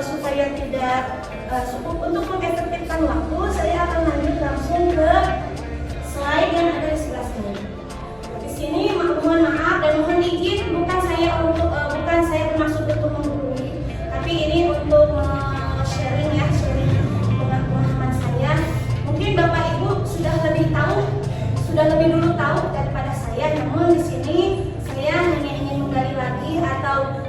supaya tidak untuk mengefektifkan waktu, saya akan lanjut langsung ke slide yang ada di sebelah sini. Di sini mohon maaf dan mohon izin, bukan saya bermaksud untuk menggurui, tapi ini untuk sharing pengalaman saya. Mungkin Bapak Ibu sudah lebih dulu tahu daripada saya, namun di sini saya hanya ingin menggali lagi atau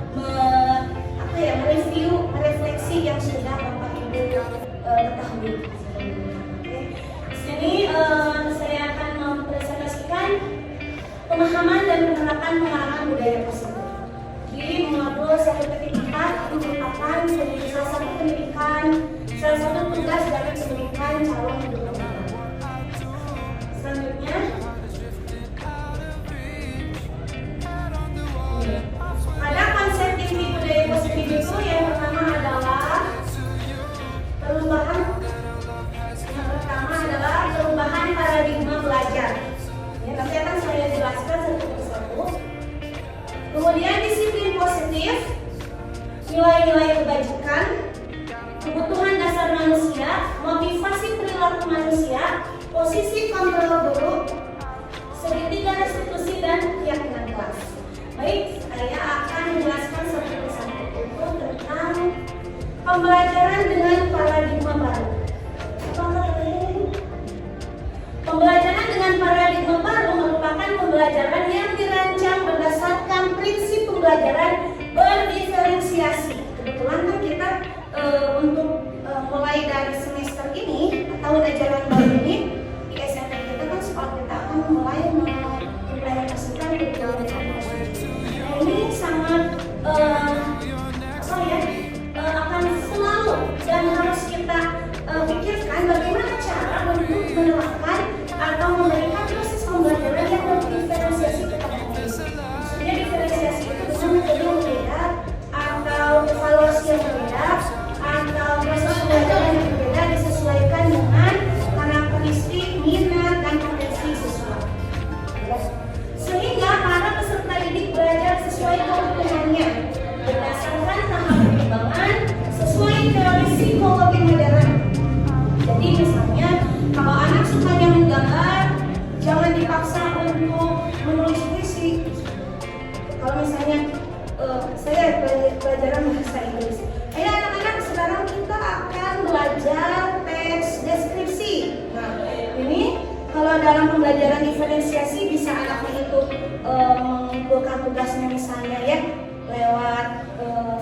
mereview, merefleksi yang sudah Bapak Ibu ketahui. Di sini saya akan mempresentasikan pemahaman dan penerapan pengalaman budaya positif di modul 1.4 merupakan salah satu tugas dari pendidikan calon guru. Selanjutnya, ada konsep inti budaya positif itu yang pertama adalah perubahan paradigma belajar. Ya, nanti akan saya jelaskan satu persatu. Kemudian disiplin positif, nilai-nilai kebajikan, kebutuhan dasar manusia, motivasi perilaku manusia, posisi kontrol guru, segitiga restitusi dan keyakinan kelas. Baik, saya akan menjelaskan satu persatu tentang pembelajaran dengan paradigma baru. Pembelajaran dengan paradigma baru merupakan pembelajaran yang dirancang berdasarkan prinsip pembelajaran berdiferensiasi. Kebetulan kan kita untuk mulai dari semester ini atau ajaran baru ini di SMP kita kan sekolah kita akan mulai mengimplementasikan kurikulum Inklusi. Nah, ini sangat akan selalu dan harus kita pikirkan bagaimana cara untuk menerapkan atau memberikan proses pembelajaran yang berdiferensiasi kepada murid. Maksudnya diferensiasi itu dengan metode yang berbeda atau evaluasi yang berbeda atau proses pembelajaran yang berbeda disesuaikan dengan karakteristik, minat, dan potensi siswa. Sehingga para peserta didik belajar sesuai kebutuhannya berdasarkan tahap perkembangan sesuai teori psikologi modern. Jadi misalnya kalau anak sukanya menggambar, jangan dipaksa untuk menulis puisi. Kalau misalnya saya pelajaran bahasa Inggris, anak-anak sekarang kita akan belajar teks deskripsi. Nah, ini kalau dalam pembelajaran diferensiasi bisa anaknya itu mengumpulkan tugasnya misalnya ya lewat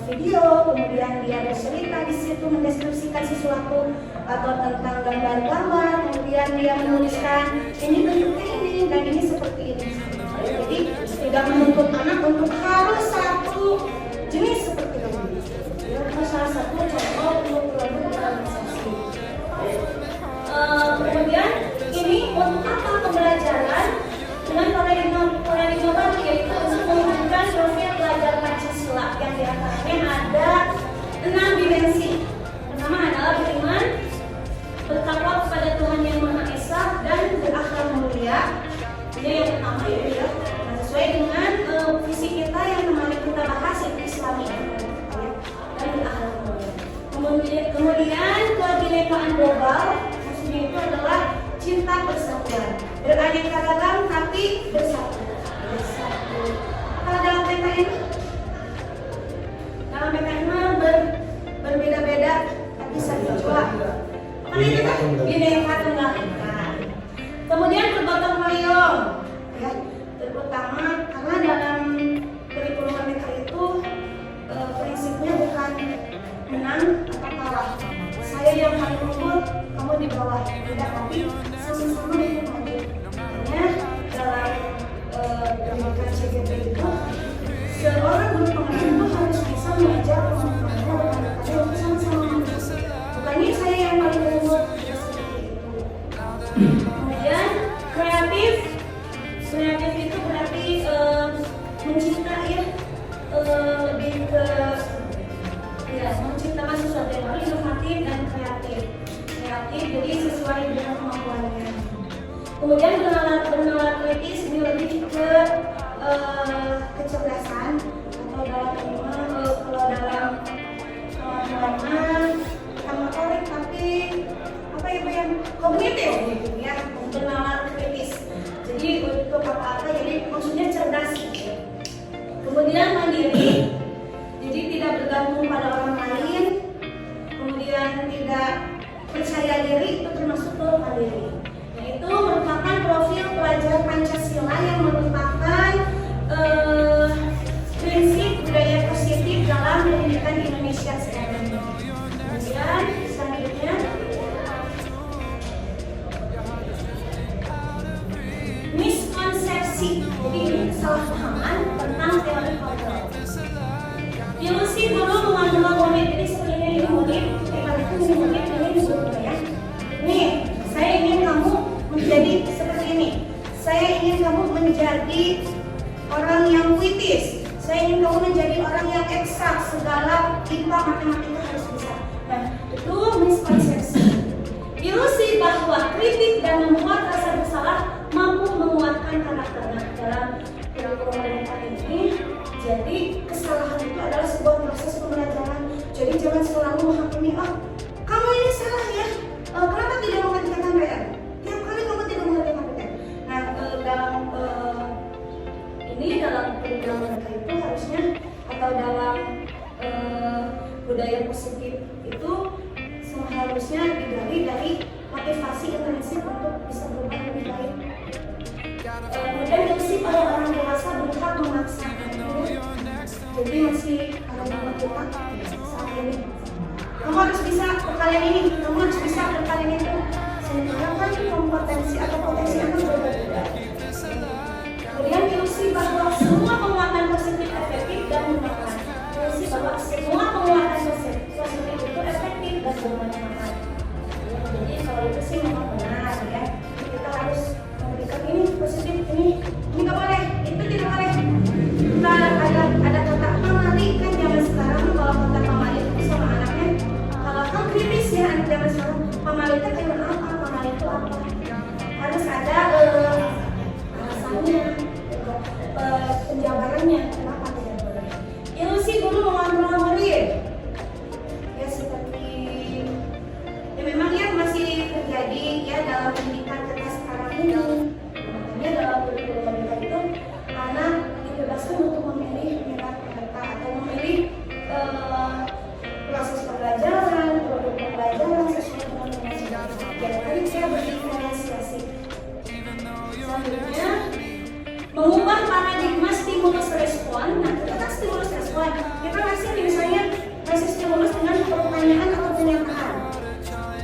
video, kemudian dia bercerita di situ mendeskripsikan sesuatu atau tentang gambar-gambar, kemudian dia menuliskan ini bentuknya ini dan ini seperti ini. Jadi tidak menuntut anak untuk harus satu jenis seperti ini. Itu salah satu contoh untuk organisasi. Kemudian ini untuk apa pembelajaran dengan paradigma baru, yaitu untuk mewujudkan profil belajar Pancasila yang diantaranya ada 6 dimensi. Pertama adalah beriman, bertakwa kepada Tuhan Yang Maha Esa dan berakhlak mulia. Ini yang pertama ya. Sesuai dengan visi kita yang kemarin kita bahas yaitu Islami dan berakhlak mulia. Kemudian kebinekaan global, maksudnya itu adalah cinta persatuan, beraneka ragam tapi bersatu. Kalau dalam PKN, berbeda-beda tapi satu jua. Makanya kita bineka tunggal ika. Kemudian bergotong royong, ya, terutama karena dalam kurikulum mereka itu prinsipnya bukan menang atau kalah. Saya yang paling unggul, kamu di bawah. Tidak, tapi sama-sama untuk maju. Makanya dalam pendidikan CGP itu seorang guru pengajar itu harus bisa mengajar teman-temannya untuk sama-sama maju. Bukannya saya yang paling unggul seperti itu. Kemudian kreatif itu berarti mencipta ya, lebih ke menciptakan sesuatu yang baru, inovatif dan kreatif, jadi sesuai dengan kemampuannya. Kemudian bernalar kritis ini lebih ke kecerdasan atau kalau dalam mandiri, yaitu merupakan profil pelajar Pancasila yang merupakan prinsip budaya positif dalam pendidikan di Indonesia sekarang. Kemudian selanjutnya miskonsepsi, jadi kesalahpahaman tentang teori kontrol. Ilusi guru mengambil murid, jadi sebenarnya ini murid, ini murid, ini guru ya. Nih, saya ingin kamu menjadi seperti ini. Saya ingin kamu menjadi orang yang puitis. Saya ingin kamu menjadi orang yang eksak, segala IPA matematika harus bisa. Nah, itu miskonsepsi. Ilusi bahwa kritik dan membuat rasa bersalah mampu menguatkan karakter. Nah, dalam kurikulum ini, jadi kesalahan itu adalah sebuah proses pembelajaran. Jadi jangan selalu menghakimi, kamu ini salah ya. Kenapa tidak mengerjakan PR? Tiap kali kamu tidak mengerjakan PR. Nah, dalam kurikulum mereka itu harusnya, atau dalam budaya positif itu seharusnya digali dari motivasi intrinsik untuk bisa berubah lebih baik. Kemudian ilusi pada orang dewasa berhak memaksakan itu, jadi masih ada nama kita saat ini. Kamu harus bisa perkalian ini, kamu harus bisa perkalian itu. Sementara kan kompetensi atau potensi akan berbeda. Kemudian ilusi bahwa semua penguatan positif efektif dan bermanfaat. Ilusi bahwa semua penguatan positif itu efektif dan bermanfaat. Jadi kalau itu sih memang benar ya. Kita harus memberikan ini positif, ini nggak boleh, itu tidak boleh. Kita ada kata pamali kan zaman sekarang, kalau kata pamali itu sama anaknya. Kalau kan kritis ya anak zaman sekarang, pamali itu kayak apa? Pamali itu apa? Harus ada alasannya, penjabarannya, kenapa tidak boleh. Ilusi guru mengontrol murid. Ya seperti ya memang ya masih terjadi ya dalam pendidikan kita sekarang ini. Makanya dalam kurikulum kita itu anak dibebaskan untuk memilih minat mereka atau memilih proses pembelajaran, produk pembelajaran sesuai dengan minat. Jadi dia berdiferensiasi. Selanjutnya mengubah paradigma stimulus respon. Nah, kita kan stimulus respon. Kita ngasih misalnya ngasih stimulus dengan pertanyaan atau pernyataan.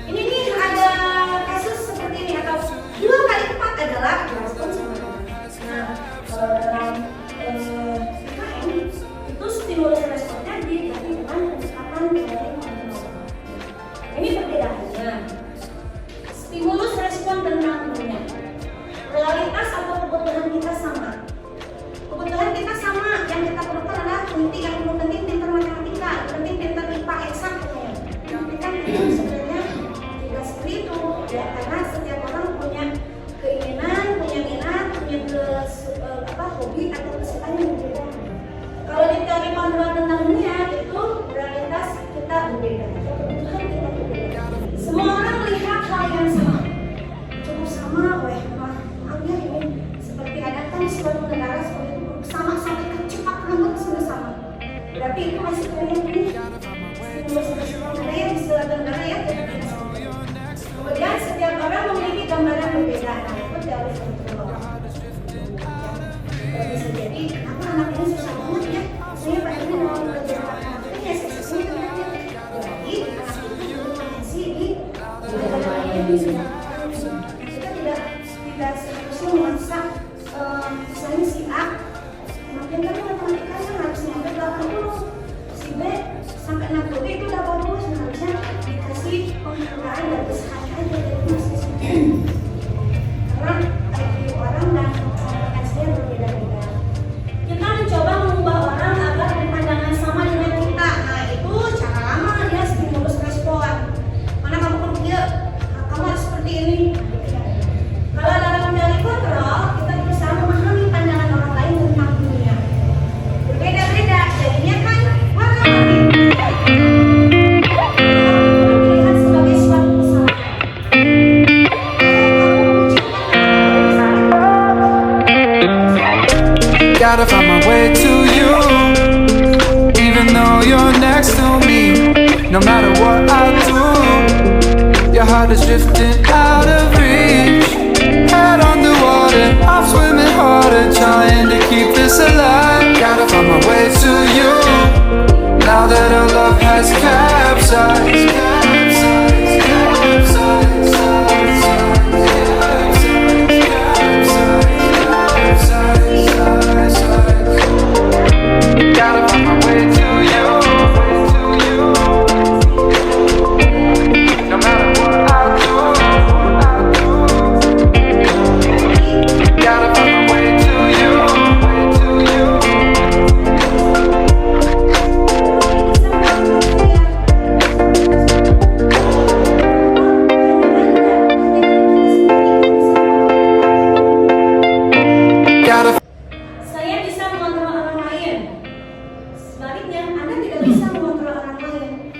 Ini nih ada kasus seperti ini, atau 2 kali 4 adalah respon sama. Nah, kalau dalam IKN itu stimulus responnya diganti dengan pendekatan teori kontrol. Ini perbedaannya. Stimulus respon tentang dunia. Realitas atau kebutuhan kita sama. Kebutuhan kita sama, yang kita perlukan adalah yang penting pintar matematika, penting pintar IPA eksak katanya. Tapi kan itu sebenarnya tidak seperti itu ya, karena setiap orang punya keinginan, punya minat, punya hobi atau kesukaan yang berbeda. Kalau di teori kontrol tentang dunia itu realitas kita berbeda, kebutuhan kita berbeda. Semua orang melihat hal yang sama, cukup sama, ya ini seperti ada kan suatu negara seperti itu sama sampai cepat rambut sudah sama. Berarti itu masih kalian ini stimulus ada ya di suatu negara ya. Kemudian setiap orang memiliki gambaran berbeda. Nah itu teori kontrol. Bisa jadi kenapa anak ini susah banget ya? Saya pengen mau belajar matematika ya saya ternyata. Jadi anak itu berpotensi di budaya kita tidak seharusnya memaksa misalnya si A makin kan matematikanya harus sampai 80, si B sampai 60 itu 80, harusnya dikasih penghargaan dari sehari aja dari mahasiswa karena IQ orang dan kompetensinya berbeda-beda. Kita mencoba mengubah orang agar berpandangan sama dengan kita. Nah itu cara lama dia stimulus respon. Mana kamu kerja, kamu harus seperti ini. Kalau dalam teori kontrol, kita berusaha memahami pandangan orang lain tentang dunia. Berbeda-beda, jadinya kan warna-warni. Dilihat sebagai suatu kesalahan. Gotta find my way to you, even though you're next to me. No matter what I do, your heart is drifting out of reach. this alive. Gotta find my way to you. Now that our love has capsized. Gotta find my way to you. No matter what I do, gotta find my way to you. Gotta Saya bisa mengontrol orang lain. Sebaliknya, Anda tidak bisa mengontrol orang lain.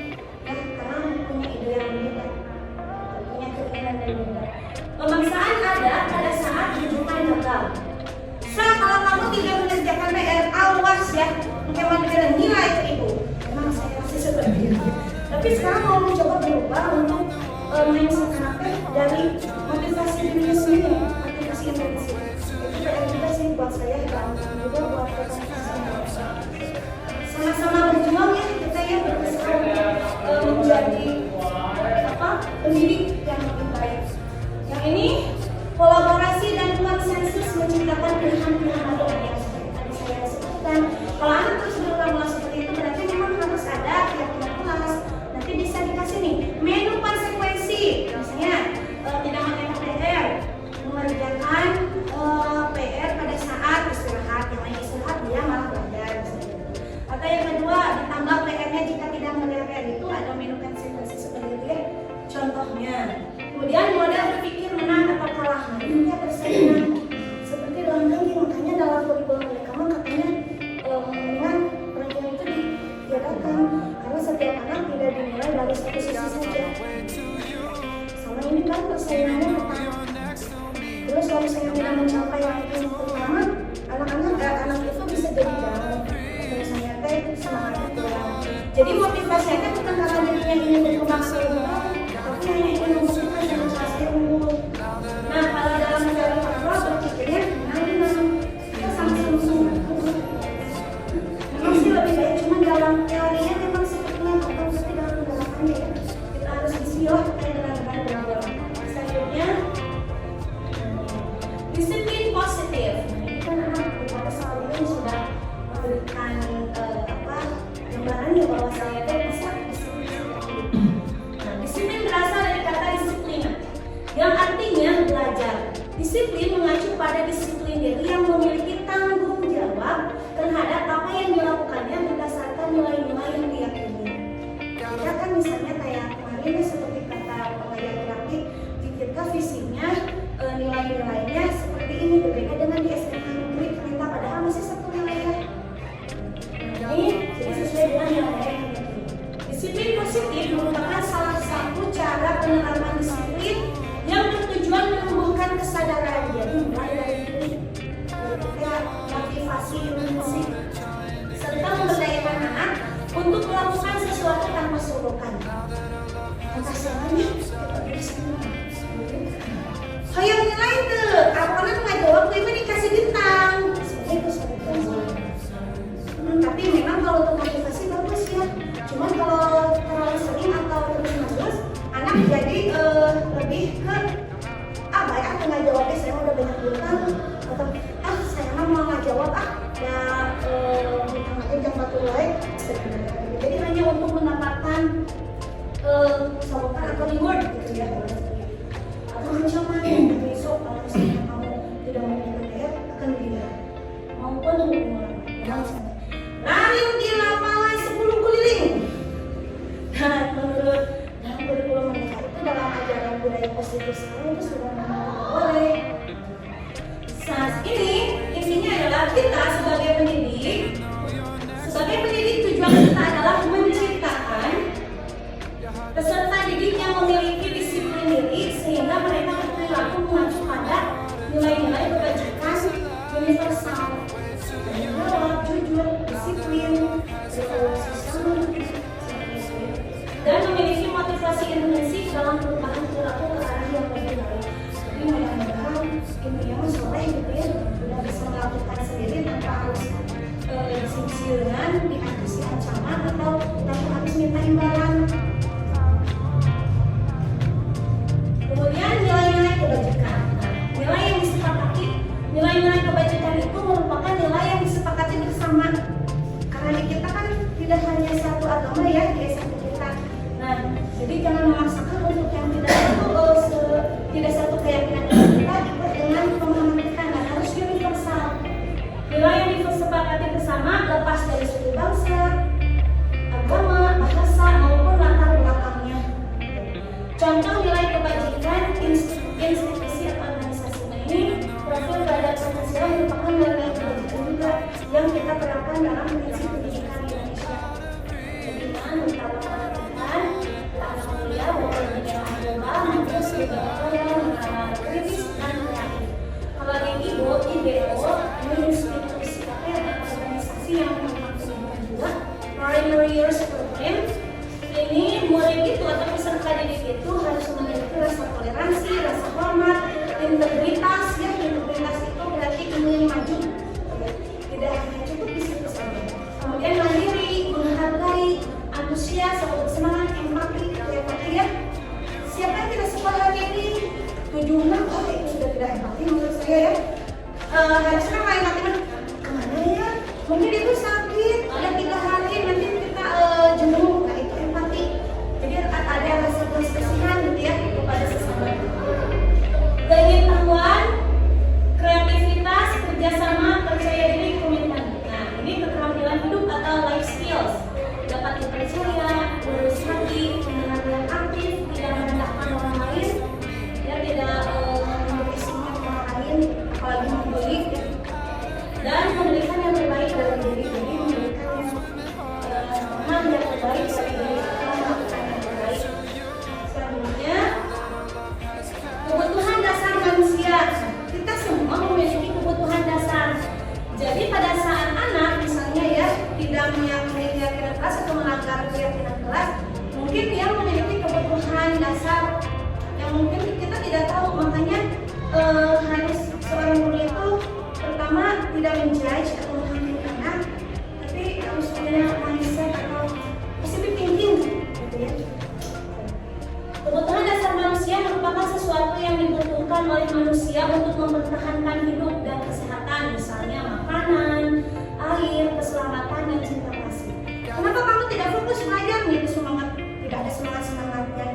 Ya, karena punya ide yang berbeda, punya keinginan yang berbeda. Pemaksaan ada pada saat hubungan gagal. Kalau kamu tidak mengerjakan PR, awas ya, hewan dengan nilai ke ibu. Memang saya masih seperti itu. Tapi sekarang mau mencoba berubah untuk mindset anak dari motivasi dirinya sendiri, motivasi intensif. Itu PR juga sih buat saya dan juga buat teman-teman. Sama-sama berjuang ya kita ya berusaha menjadi pendidik yang lebih baik. Yang ini kolaborasi dan konsensus menciptakan pilihan-pilihan baru yang tadi saya sebutkan. Kalau anak terus berulang-ulang seperti itu berarti memang harus ada keyakinan kelas. Nanti bisa dikasih nih menu konsekuensi. Misalnya tidak mengerjakan PR, mengerjakan PR pada saat istirahat, yang lain istirahat dia malah belajar. Atau yang kedua, ditambah PR-nya jika tidak mengerjakan PR itu ada menu konsekuensi seperti itu ya. Contohnya, kemudian model berpikir menang atau kalah. Nah, ini dia persaingan seperti dalam ranking. Makanya dalam kurikulum mereka katanya dengan ranking itu diadakan karena setiap anak tidak dinilai dari satu sisi saja. Sama ini kan persaingannya terus kalau misalnya tidak mencapai ranking pertama, anak itu bisa jadi down. Misalnya kayak semangatnya kurang. Jadi motivasinya bukan karena dirinya ingin berkembang lebih baik, tapi hanya ingin membuktikan dan mencari unggul. Nah, kalau dalam mencari faktor berpikirnya, kita sama-sama memang sih lebih baik, cuma dalam teorinya memang sepertinya atau seperti dalam penerapannya ya. Kita harus istilah kayak dengan selanjutnya disiplin positif. Nah, ini kan anak beberapa soal ini sudah memberikan gambarannya bahwa saya itu bisa disiplin. Nah, disiplin berasal dari kata disiplin yang artinya belajar. Disiplin mengacu pada disiplin diri yang memiliki tanggung jawab terhadap apa yang dilakukannya berdasarkan nilai-nilai yang diyakini. Ya kan misalnya kayak kemarin seperti kata pengajar grafik, pikirkan visinya, nilai-nilainya seperti ini, berbeda dengan di SMA negeri ternyata padahal masih satu nilai ya. Ini jadi sesuai dengan nilai yang diyakini. Disiplin positif merupakan salah satu cara penerapan disiplin yang bertujuan menumbuhkan kesadaran. Jadi mulai dari diri, motivasi intensif, serta memberdayakan anak untuk melakukan sesuatu tanpa sorotan. Entah siapanya, kita bisa. Hayo nilai tuh, anak-anak nggak jawab, gue mah dikasih bintang. Sebenarnya itu sorotan sih. Tapi memang kalau untuk motivasi bagus ya. Cuman kalau terlalu sering atau terus-menerus, anak jadi lebih ke baik aku nggak jawabnya, saya udah banyak bintang. Atau saya mau nggak jawab ya bintang aja jam 4 like. Jadi hanya untuk mendapatkan sorotan atau reward gitu ya. Atau ancaman besok kalau misalnya kamu tidak mengerjakan PR akan tidak maupun hubungan. Lari di lapangan 10 keliling. Nah, menurut dalam kurikulum mereka itu dalam ajaran budaya positif sekarang itu sudah boleh. Saat ini intinya adalah kita sebagai pendidik tujuan kita adalah menciptakan peserta didik yang memiliki disiplin diri sehingga mereka berperilaku mengacu pada nilai-nilai kebajikan universal. Jawab, jujur, disiplin, berkolaborasi sama, dan memiliki motivasi intensif dalam perubahan perilaku ke arah yang lebih baik. Jadi mudah-mudahan ini yang soleh gitu ya, sudah bisa melakukan sendiri tanpa harus disinsiran, dikasih ancaman atau tanpa harus minta imbalan. Kemudian nilai-nilai kebajikan. Nilai yang disepakati, nilai-nilai kebajikan itu merupakan nilai yang disepakati bersama. Karena di kita kan tidak hanya satu agama ya di SMP kita. Nah, jadi jangan memaksakan untuk yang tidak tidak satu keyakinan kita ikut dengan pemahaman kita. Nah, harus universal. Nilai yang disepakati bersama lepas dari suku bangsa, agama, bahasa maupun latar belakangnya. Contoh nilai kebajikan institusi atau organisasi. Nah, ini profil terhadap Pancasila merupakan nilai kebajikan juga yang kita terapkan dalam prinsip pendidikan Indonesia. Jadi, mengutamakan anak mulia bahwa bendera agama harus dibawa dengan kritis dan kreatif. Kalau yang IBO, ini institusi atau organisasi yang memaksimalkan juga primary years program. Ini murid itu atau peserta didik itu harus memiliki rasa toleransi, rasa hormat, integritas. Ya, integritas itu berarti ingin maju. Tidak hanya cukup di situ saja. Kemudian mandiri, menghargai, antusias, semangat, empati, ya. Siapa yang tidak suka hari ini? 76, oh itu sudah tidak empati menurut saya ya. Harusnya kayak empati kemana ya? Mungkin itu sakit, ada 3 hari nanti kita jenuh. Nah itu empati. Jadi ada rasa kasihan gitu ya kepada sesama. Pengetahuan, kreativitas, kerjasama, percaya diri, komitmen. Nah ini keterampilan hidup atau life skills. Dapat dipercaya, lurus hati, pendengaran aktif, tidak merendahkan orang lain, ya tidak memperisinya orang lain, apalagi membuli, dan memberikan yang terbaik dari diri. Jadi memberikan yang terbaik dari diri, melakukan yang terbaik. Selanjutnya, kebutuhan dasar manusia. Kita semua memiliki kebutuhan dasar. Jadi pada saat anak misalnya ya tidak meyakini keyakinan kelas atau melanggar keyakinan kelas, mungkin dia memiliki kebutuhan dasar yang mungkin kita tidak tahu. Makanya harus seorang guru itu pertama tidak menjudge atau menghakimi anak, tapi harus punya mindset atau positive thinking gitu ya. Kebutuhan dasar manusia merupakan sesuatu yang dibutuhkan oleh manusia untuk mempertahankan hidup dan kesehatan, misalnya makanan, air, keselamatan, dan cinta kasih. Kenapa kamu tidak fokus belajar nih? Semangat, tidak ada semangatnya.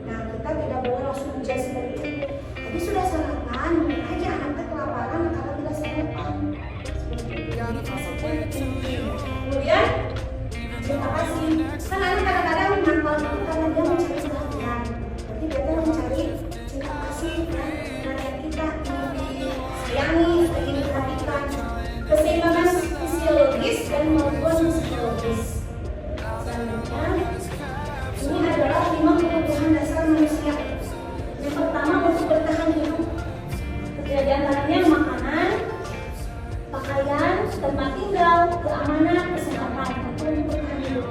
Nah, kita tidak boleh langsung menjudge seperti itu. Jadi sudah sarapan, mungkin aja anaknya kelaparan karena tidak sarapan. Kemudian cinta kasih. Kan anak kadang-kadang nakal itu karena dia mencari perhatian. Berarti dia mencari cinta kasih dan perhatian kita disayangi, ingin diperhatikan. Keseimbangan fisiologis dan maupun psikologis. Selanjutnya, ini adalah 5 kebutuhan dasar manusia. Yang pertama untuk bertahan hidup. Di antaranya makanan, pakaian, tempat tinggal, keamanan, kesehatan. Itu untuk bertahan hidup.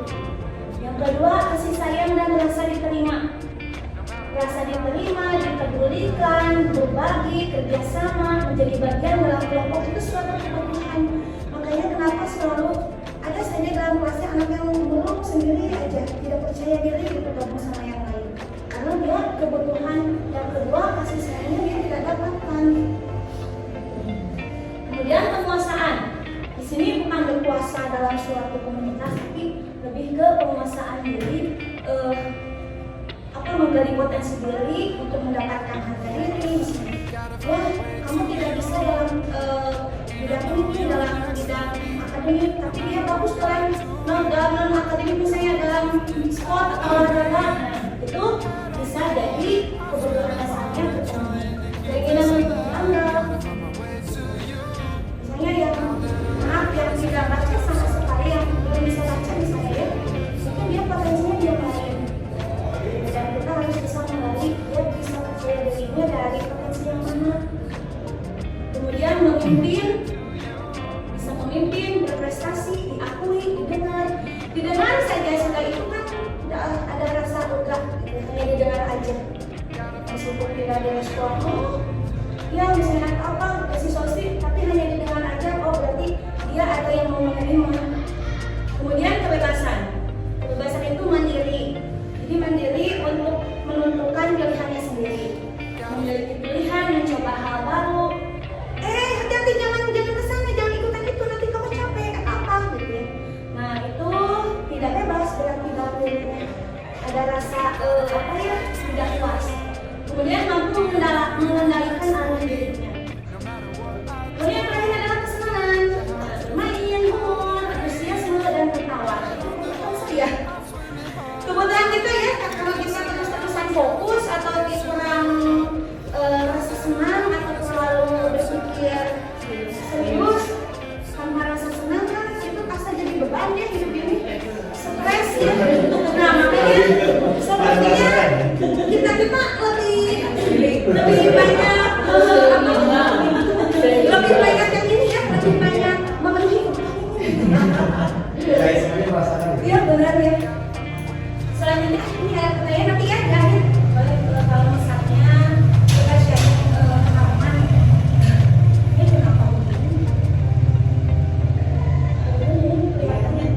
Yang kedua, kasih sayang dan rasa diterima. Rasa diterima, dipedulikan, berbagi, kerjasama, menjadi bagian dalam kelompok itu suatu kebutuhan. Makanya kenapa selalu ada saja dalam kelasnya anak yang belum sendiri aja, tidak percaya diri bergabung sama yang lain. Karena dia kebutuhan yang kedua, kasih sayangnya dia tidak dapatkan. Kemudian penguasaan. Di sini bukan berkuasa dalam suatu komunitas, tapi lebih ke penguasaan diri. Menggali potensi diri untuk mendapatkan harga diri misalnya. Ya, kamu tidak bisa dalam bidang ini, dalam bidang akademik, tapi dia bagus dalam akademik misalnya dalam sport atau olahraga. Itu bisa jadi kebutuhan dasarnya terpenuhi. Keinginan untuk dianggap, misalnya yang maaf yang tidak baca sama sekali, yang belum bisa baca misalnya ya, mungkin dia potensinya dia lain. Dan kita harus bisa menggali dia bisa percaya dirinya dari potensi yang mana. Kemudian bisa memimpin, berprestasi, diakui, didengar saja. Setelah itu kan tidak ada rasa lega, hanya didengar aja. Meskipun tidak direspon, ya misalnya apa, kasih solusi, tapi hanya didengar aja. Oh berarti dia ada yang mau menerima Iya benar ya. Selanjutnya ini ada pertanyaan nanti ya di akhir. Kalau misalnya kita sharing pengalaman, ini kenapa begini? Ini kelihatannya.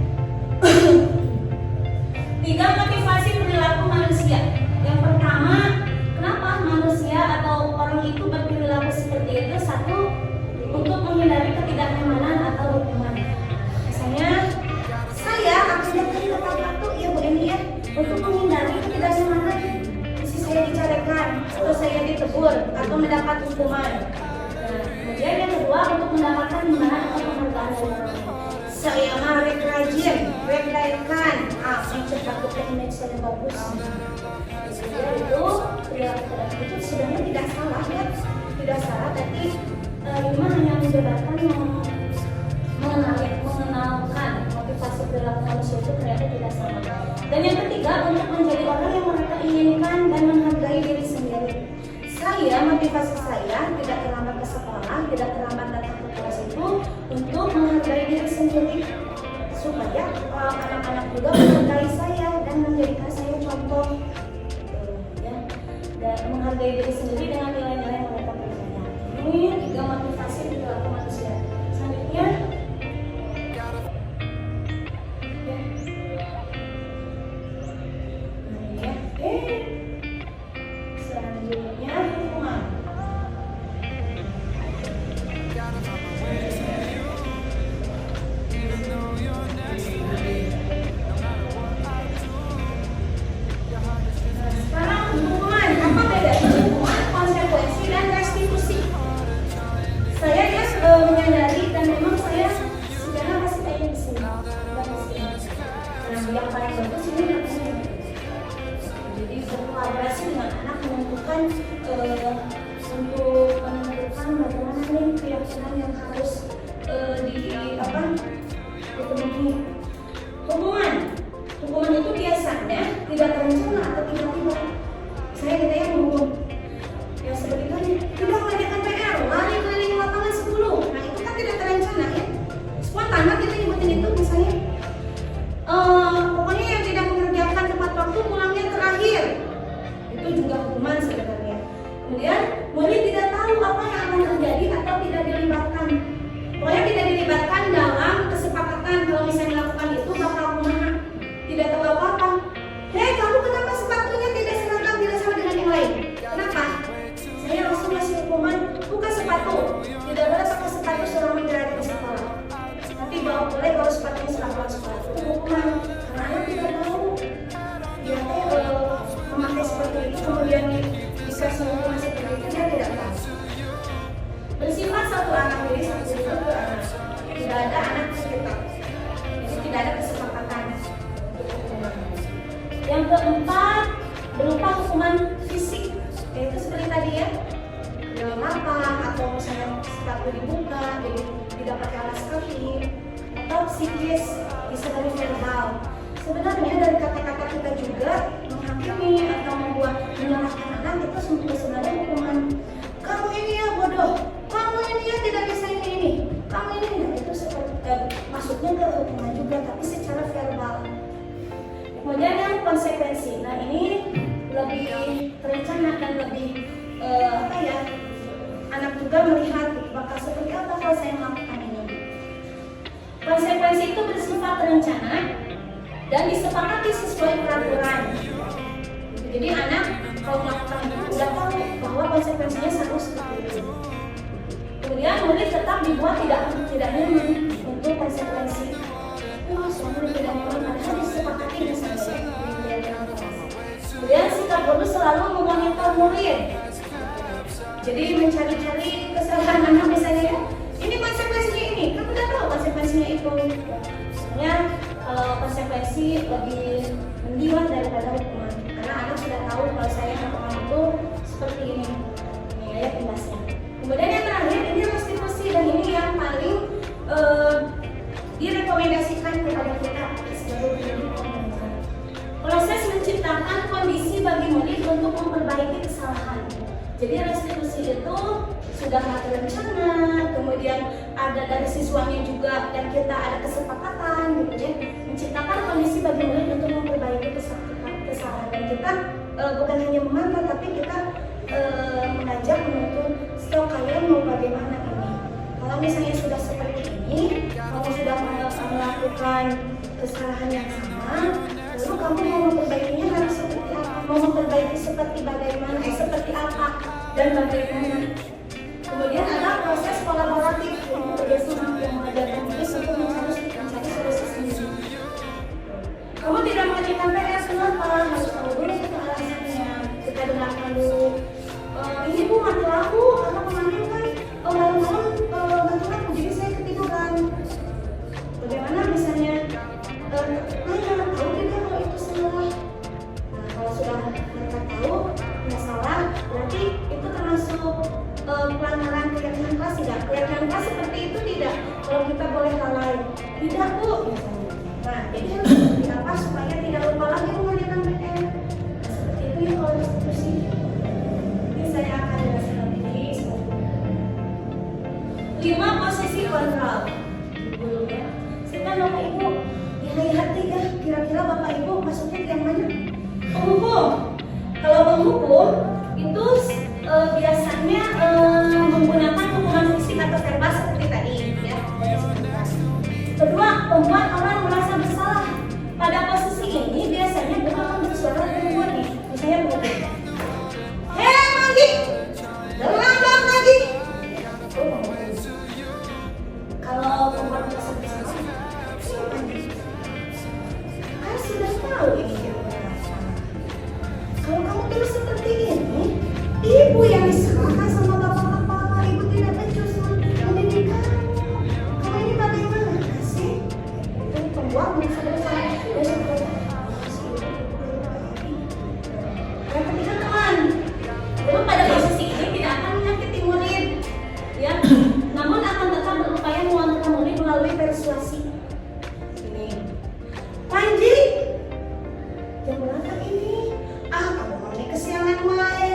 3 motivasi perilaku manusia. Yang pertama, kenapa manusia atau orang itu berperilaku seperti itu? 1, untuk menghindari ketidaknyamanan atau hukuman. Misalnya, saya akan datang ke tempat waktu ya Bu Eni ya, untuk menghindari ketidaknyamanan. Mesti saya dicarekan, atau saya ditegur, atau mendapat hukuman. Nah, kemudian yang kedua, untuk mendapatkan imbalan atau penghargaan dari orang lain. Saya mah rajin, baikkan, mencetak image saya bagus. Jadi itu perilaku itu sebenarnya tidak salah ya, tidak salah, tapi Lima hanya menjabarkan mengenalkan motivasi perilaku manusia itu ternyata tidak sama. Dan yang ketiga, untuk menjadi orang yang mereka inginkan dan menghargai diri sendiri. Motivasi saya tidak terlambat ke sekolah, tidak terlambat datang ke kelas itu untuk menghargai diri sendiri, supaya anak-anak juga menghargai saya dan menjadikan saya contoh, ya, dan menghargai diri sendiri dengan nilai-nilai yang mereka punya. Ini 3 motivasi perilaku manusia. Selanjutnya, selanjutnya hukuman. Sekarang hukuman, apa bedanya hukuman, konsekuensi, dan restitusi? Saya ya menyadari dan memang saya sebenarnya masih pengen di sini. Nah, yang paling bagus ini katanya. Jadi berkolaborasi dengan anak menentukan untuk menentukan bagaimana nih keyakinan yang harus dipenuhi. Hukuman itu biasanya tidak terencana atau tiba-tiba. Saya tidak yang menghukum. Ya seperti tadi, tidak mengerjakan PR, lari keliling lapangan 10. Nah itu kan tidak terencana ya. Spontan kita nyebutin itu misalnya. Pokoknya yang tidak mengerjakan tepat waktu pulangnya terakhir. Itu juga hukuman sebenarnya. Kemudian murid tidak tahu apa yang akan terjadi atau tidak dilibatkan. Pokoknya tidak dilibatkan dalam kesepakatan kalau misalnya melakukan itu bakal kumaha. Tidak tahu apa-apa. Hei, kamu kenapa sepatunya tidak seragam, tidak sama dengan yang lain? Kenapa? Saya langsung kasih hukuman, buka sepatu. Tidak boleh pakai sepatu selama berada di sekolah. Tapi boleh kalau sepatunya seragam sepatu. Itu hukuman. Karena anak tidak tahu. Dia memakai seperti itu, kemudian dikasih hukuman seperti itu, dia tidak tahu. Bersifat satu anak jadi satu itu anak. Tidak ada anak sekitar. Jadi tidak ada kesepakatan. Yang keempat, berupa hukuman fisik, yaitu seperti tadi ya, lapang atau misalnya sepatu dibuka, jadi tidak pakai alas kaki, atau psikis, bisa dari verbal. Sebenarnya dari kata-kata kita juga menghakimi atau membuat menyalahkan anak itu sebenarnya hukuman. Kamu ini ya bodoh, kamu ini ya tidak bisa ini, kamu ini itu seperti maksudnya ke hukuman juga, tapi secara verbal. Kemudian yang konsekuensi, nah ini lebih terencana dan lebih anak juga melihat bakal seperti apa kalau saya melakukan ini. Konsekuensi itu bersifat terencana dan disepakati sesuai peraturan. Jadi anak kalau melakukan itu udah tahu bahwa konsekuensinya harus seperti itu. Kemudian murid tetap dibuat tidak nyaman untuk konsekuensi. Suami tidak nyaman padahal disepakati misalnya. Kemudian sikap guru selalu memonitor murid. Jadi mencari-cari kesalahan anak misalnya ya. Ini konsekuensinya ini, kamu udah tahu konsekuensinya itu. Misalnya kalau konsekuensi lebih mendiwang daripada hukuman, karena anak sudah tahu kalau saya melakukan itu seperti ini. Ini ya penjelasannya. Kemudian yang terakhir ini restitusi, dan ini yang paling direkomendasikan kepada kita sebagai pendidik. Proses menciptakan kondisi bagi murid untuk memperbaiki kesalahan. Jadi restitusi itu sudah terencana, kemudian ada dari siswanya juga dan kita ada kesepakatan gitu ya. menciptakan kondisi bagi murid untuk memperbaiki kesalahan. Dan kita bukan hanya memantau, tapi kita mengajak, menuntun, so kalian mau bagaimana ini. Kalau misalnya sudah seperti ini, kamu sudah melakukan kesalahan yang sama, lalu kamu mau memperbaikinya harus seperti apa? Mau memperbaiki seperti bagaimana? Seperti apa dan bagaimana? Kemudian ada proses kolaboratif, yaitu kerjasama yang mengajarkan murid untuk mencari solusi sendiri. Kamu tidak mengerjakan PR, kenapa? Harus tahu dulu itu alasannya. Kita dengarkan dulu. Ini bu mati lampu karena kemarin kan malam-malam mati lampu, jadi saya ketiduran. Bagaimana misalnya? Nggak tahu juga kalau itu salah. Nah, kalau sudah mereka tahu nggak salah, berarti itu termasuk pelanggaran keyakinan kelas tidak? Keyakinan kelas seperti itu tidak? Kalau kita boleh lalai, tidak bu, misalnya. Nah, jadi harus seperti apa supaya tidak lupa lagi mengerjakan PR? Nah, seperti itu ya kalau institusi. Ini saya akan jelaskan lebih seperti itu. 5 posisi kontrol. Dulu ya. Silakan Bapak Ibu, lihat ya, kira-kira Bapak Ibu masuknya ke yang mana? Penghukum. Kalau penghukum itu biasanya menggunakan hukuman fisik atau verbal seperti tadi ya. Kedua, membuat orang merasa bersalah. Pada posisi ini biasanya dia akan bersuara dengan kuat nih. Misalnya begini. Hei Magi, dengar lagi. Kalau membuat merasa bersalah, saya sudah tahu ini yang merasa. Kalau kamu terus seperti ini, ibu yang disalahkan sama bapak-bapak, ibu tidak becus mendidik kamu. Kamu ini bagaimana sih? Itu pembuat merasa bersalah. Yang ketiga teman, belum pada posisi ini tidak akan menyakiti murid, ya. Namun akan tetap berupaya mengontrol murid melalui persuasi. Ini, Panji, jam berapa ini? Kamu mau naik kesiangan wae.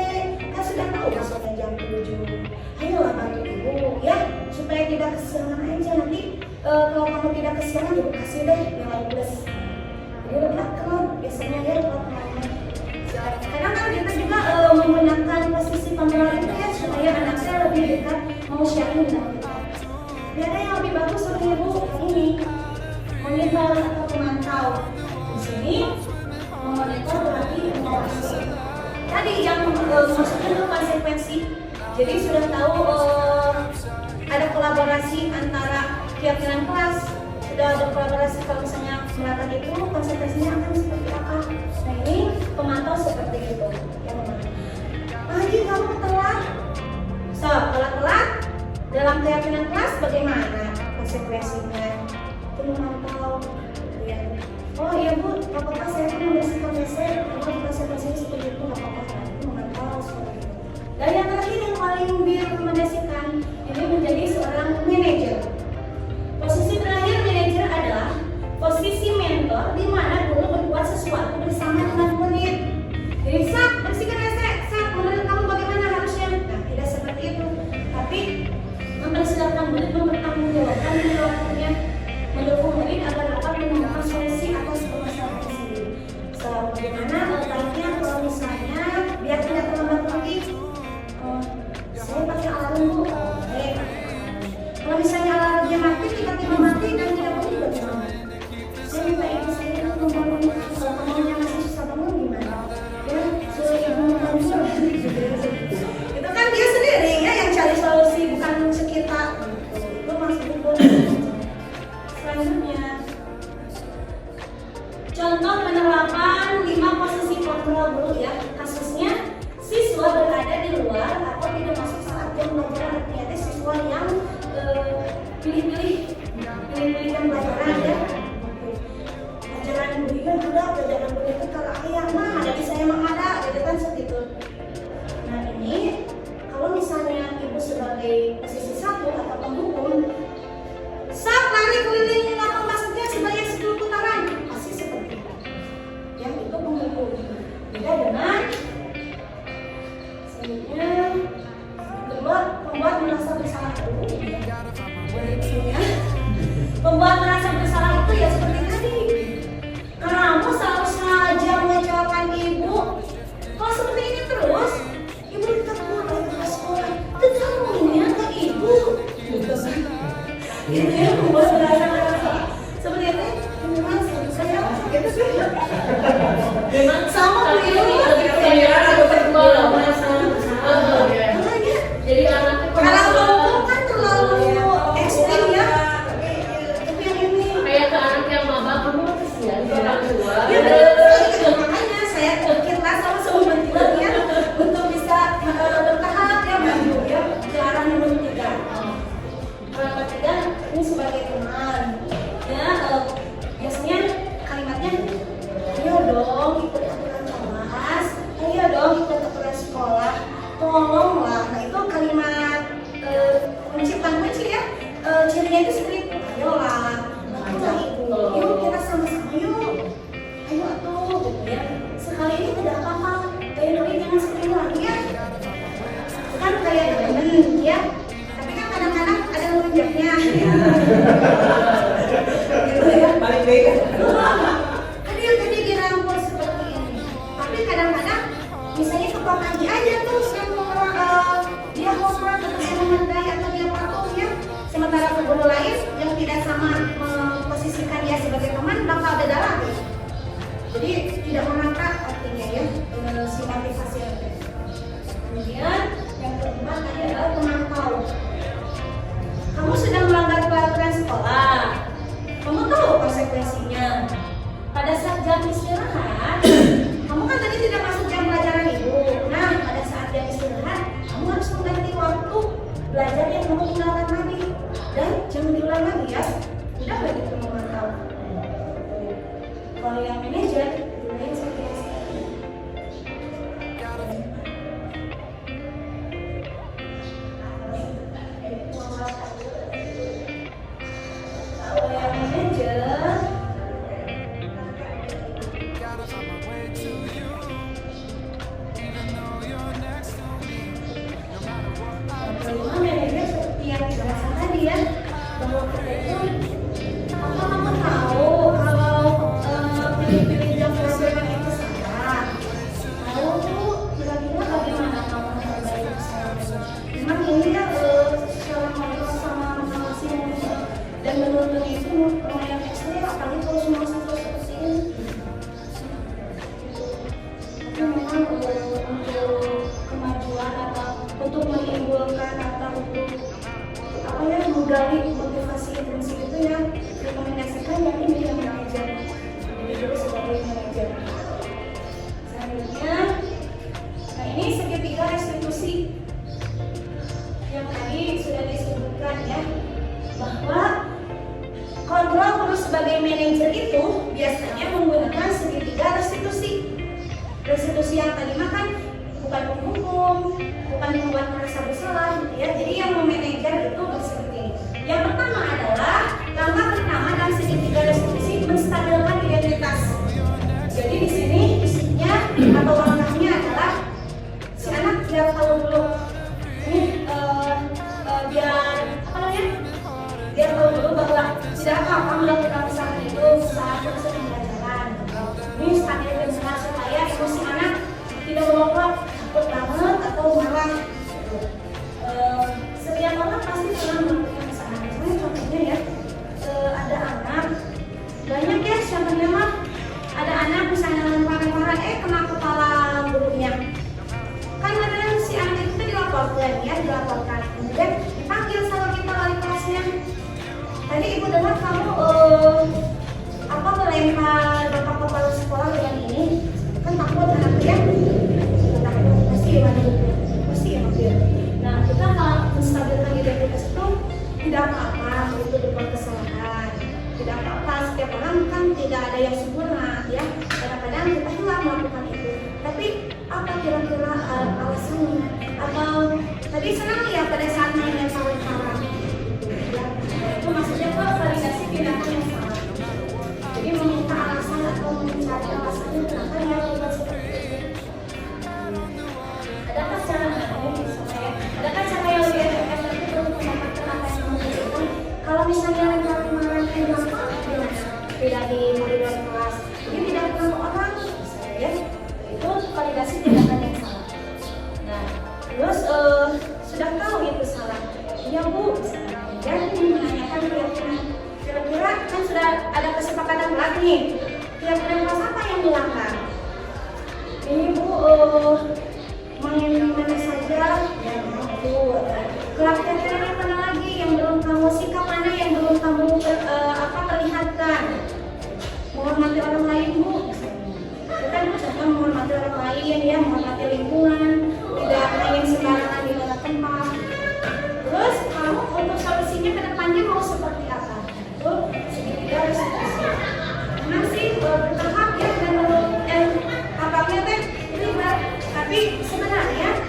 Kan sudah tahu masuknya jam 7. Ayolah bantu ibu ya, supaya tidak kesiangan aja. Nanti kalau kamu tidak kesiangan, ibu kasih deh nilai plus. Jadi lebih akrab biasanya ya buat teman-teman. Kadang kan kita juga menggunakan posisi kontrol itu ya, supaya anaknya lebih dekat mau sharing dengan kita. Biar yang lebih bagus untuk ibu ini monitor atau pemantau. Di sini memonitor berarti mengawasi. Tadi yang maksudnya itu konsekuensi. Jadi sudah tahu ada kolaborasi antara keyakinan kelas, sudah ada kolaborasi kalau misalnya melakukan itu konsekuensinya akan seperti apa. Nah ini pemantau seperti itu. Lagi kamu telat. So kalau telat dalam keyakinan kelas bagaimana konsekuensinya? Itu memantau. Ya. Oh iya bu, nggak apa-apa saya kan membersihkan WC, kalau konsekuensinya seperti itu nggak apa-apa. Itu memantau seperti itu. Dan yang terakhir yang paling direkomendasikan ini menjadi seorang manajer. Posisi terakhir manajer adalah posisi mentor di mana dulu berbuat sesuatu bersama dengan murid. Jadi sak bersihkan WC, sak menurut kamu bagaimana harusnya? Nah tidak seperti itu, tapi mempersilahkan murid mempertanggungjawabkan perilakunya, mendukung murid agar dapat menemukan solusi atas permasalahan sendiri. Bagaimana baiknya kalau misalnya biar tidak terlambat lagi, saya pakai alarm bu. Kalau misalnya alarmnya mati, tiba-tiba mati dan tidak bangun bagaimana? Saya minta ibu saya untuk membangun. Kalau kamunya masih susah bangun gimana? Ya, suruh ibu membantu. Itu kan dia sendiri ya yang cari solusi, bukan sekitar. Itu maksud ibu. Selanjutnya, contoh penerapan 5 posisi kontrol dulu ya. Kasusnya siswa berada di luar atau tidak masuk saat jam pelajaran, ternyata siswa yang pilih-pilih yang pelajaran ya. Pelajaran berikan ada, pelajaran berikan kalau ayah mah ada di saya mah ada, gitu kan segitu. Nah ini kalau misalnya ibu sebagai posisi 1 atau penghukum, saat lari keliling lapang masuknya sebanyak 10 putaran, pasti seperti itu. Yang itu penghukum. Beda dengan selanjutnya kedua, membuat merasa bersalah dulu. Pembuat merasa bersalah itu ya seperti tadi. Sama tapi beliau. lebih kebanyakan atau kedua lah mas. Makanya Jadi anaknya kalau kedua ngomong kan terlalu ekstrim ya. Tapi yang ini kayak ke anak yang maba kamu kesian ke orang tua. ya betul. Makanya saya pikirlah sama seumur-umurnya untuk bisa bertahan ya maju ya ke arah nomor 3. Orang ketiga ini sebagai teman ya, biasanya kalimatnya ayo dong ikut aturan kelas, ayo dong ikut aturan sekolah, tolonglah. Nah itu kalimat kunci ya, cirinya itu seperti itu. Ayolah, kita ikut, yuk kita sama-sama yuk, ayo atuh gitu ya. Sekali ini tidak apa-apa, kayak doi jangan sering lagi ya. Kan kayak temen ya, tapi kan kadang-kadang ada lunjaknya ya. Gitu ya. Paling baik. Tadi dirangkul seperti ini. Tapi kadang-kadang misalnya ke pagi aja tuh dia hormat atau dia memandai atau dia patuh ya. Sementara ke guru lain yang tidak sama memposisikan dia sebagai teman bakal beda lagi. Jadi tidak mengangkat artinya ya si motivasi itu. Kemudian yang keempat tadi adalah pemantau. Kamu sedang melanggar peraturan sekolah. Kamu tahu konsekuensinya. Pada saat jam istirahat, kamu kan tadi tidak masuk jam pelajaran ibu. Nah, pada saat jam istirahat, kamu harus mengganti waktu belajar yang kamu tinggalkan tadi. Dan jangan diulang lagi ya. Udah nggak gitu memantau. Kalau yang manajer, dimulai seperti ini. Kalau yang manajer kelima, manajer seperti yang dibahas tadi ya, bahwa kita itu apa kamu tahu kalau pilih-pilih jam program itu salah. Lalu tuh kira-kira bagaimana kamu memperbaiki kesalahan? Memang ini ya secara ngobrol sama si manajer dan menuntut itu lumayan ekstrim, apalagi kalau semua satu seperti ini. Tapi memang untuk kemajuan atau untuk menimbulkan atau untuk apa ya menggali motivasi prinsip itu ya rekomendasikan yang ini yang manajer. Jadi dulu sebagai manajer. Selanjutnya, nah ini segitiga restitusi yang tadi sudah disebutkan ya, bahwa kontrol guru sebagai manajer itu biasanya menggunakan segitiga restitusi. Restitusi yang tadi makan bukan menghukum, bukan membuat merasa bersalah gitu ya. Jadi yang memanajer itu seperti ini. Yang pertama adalah langkah pertama dalam segitiga restitusi menstabilkan identitas. Jadi di sini isinya atau langkahnya adalah si anak biar tahu dulu ini biar apa namanya? Biar tahu dulu bahwa tidak apa-apa melakukan kesalahan itu saat proses pembelajaran. Ini stabil benar supaya emosi anak tidak meluap takut banget atau marah. Setiap orang orang lain Bu. Kita misalkan menghormati orang lain ya, menghormati lingkungan, tidak main sembarangan di dalam tempat. Terus kamu untuk solusinya ke depannya mau seperti apa? Itu segitiga resolusi. Memang sih bertahap ya dan menurut tampaknya teh ribet, tapi sebenarnya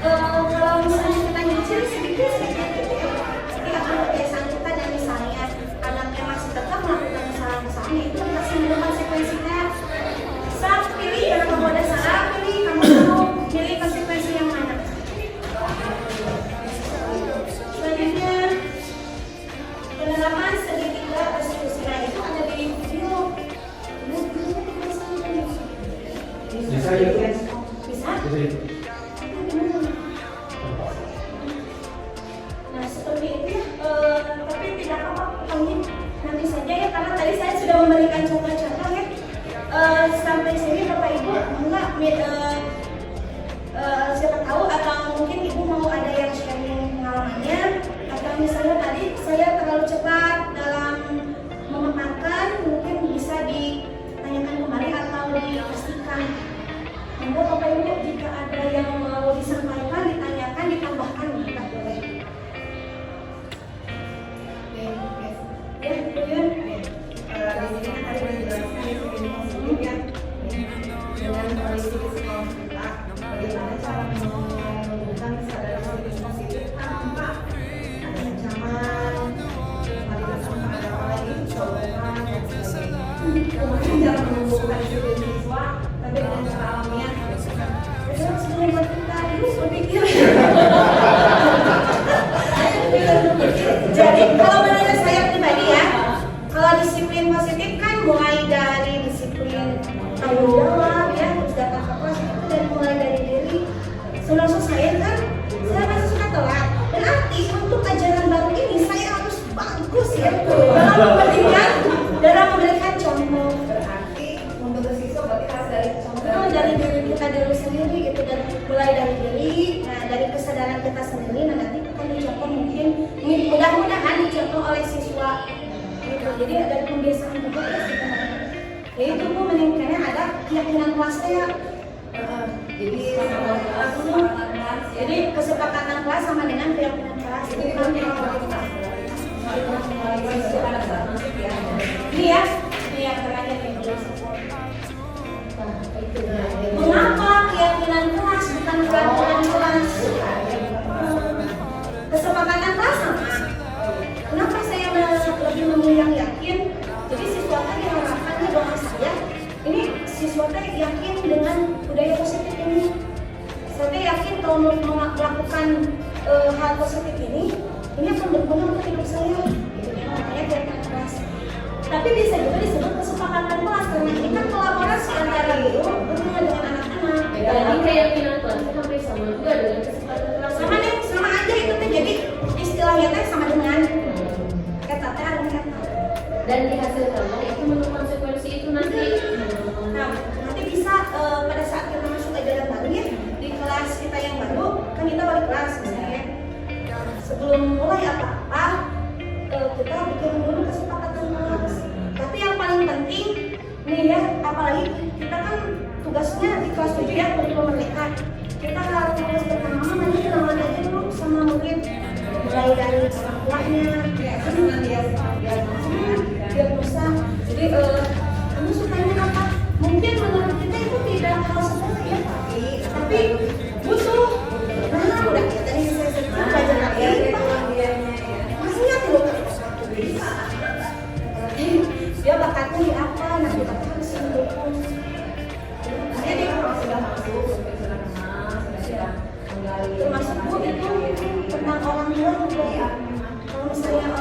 kalau misalnya kita nyicil sedikit gitu ya, tapi akan kebiasaan kita dan misalnya anaknya masih tetap melakukan kesalahan-kesalahan itu pasti ada konsekuensinya. Saat pilih ya kamu ada salah, pilih kamu mau pilih konsekuensi yang mana. Selanjutnya penerapan segitiga resolusi. Nah itu ada di video. Bisa ya? Bisa? Nah seperti itu ya, tapi tidak apa-apa nanti saja ya, karena tadi saya sudah memberikan contoh-contoh ya. Sampai sini Bapak Ibu enggak siapa tahu atau mungkin Ibu mau ada yang sharing pengalamannya, atau misalnya tadi saya terlalu cepat dalam memaparkan, mungkin bisa ditanyakan kembali atau dipastikan. Monggo Bapak Ibu jika ada yang mau disampaikan, ditanyakan, ditambahkan kita boleh. Ya, Bu Yun. Di sini tadi menjelaskan sistem positif ya, dengan kondisi psikolog kita, bagaimana cara menumbuhkan kesadaran positif tanpa ada ancaman, kualitas terhadap orang lain, cobaan dan sebagainya. Kemudian cara menumbuhkan disiplin siswa, tapi dengan cara alamiah. Sebelum kita dulu berpikir. Jadi kalau menurut saya pribadi ya, kalau disiplin positif kan mulai dari disiplin tanggung jawab ya, terus datang ke kelas itu dan mulai dari diri. Sebenarnya saya kan, saya masih suka telat. Berarti untuk ajaran baru ini saya harus bagus ya dalam memberikan contoh. Berarti untuk siswa berarti harus dari contoh. Dari diri kita dulu sendiri gitu, dan mulai dari diri, nah dari kesadaran kita sendiri, nah nanti akan dicontoh mungkin mudah-mudahan dicontoh oleh siswa gitu. Jadi ada pembiasaan juga ya sebenarnya. Yaitu Bu meningkatnya ada keyakinan kelasnya ya. Jadi kesepakatan kelas sama dengan keyakinan kelas. Jadi kan ini ya terakhir yang mengapa keyakinan kelas bukan keyakinan kelas? Kesepakatan kelas sama. Kenapa saya lebih memilih yang yakin? Jadi siswa tadi harapannya doa saya, ini siswa tadi yakin dengan budaya positif ini. Saya yakin kalau melakukan hal positif ini akan berguna untuk hidup saya. Itu namanya keyakinan kelas. Tapi bisa juga disebut kesepakatan kelas karena ini kan kolaborasi antara guru dengan anak-anak. Jadi keyakinan kelasnya hampir sama juga dengan kesempatan kelas. Sama deh, sama aja itu teh. Jadi istilahnya teh sama dengan kata teh ada kata. Dan dihasilkanlah itu menurut konsekuensi itu nanti. Nah, nanti bisa pada saat kita masuk ajaran baru ya, di kelas kita yang baru kan kita balik kelas misalnya. Sebelum mulai apa-apa kita bikin dulu kesepakatan kelas. Tapi yang paling penting nih ya, apalagi kita kan tugasnya di kelas 7 ya, kurikulum merdeka. Kita harus pertama nanti kenalan aja dulu sama murid, mulai dari orang tuanya, diagnosa. Jadi kamu sukanya apa? Mungkin menurut kita itu tidak hal sepele ya, tapi butuh. Nah, udah kita nih saya belajar lagi. Maksudnya tuh dia bakatnya di apa? Nah, kita harus mendukung. Jadi kalau sudah masuk, sudah kenal, sudah menggali. Termasuk Bu itu tentang orang tua juga ya. Kalau misalnya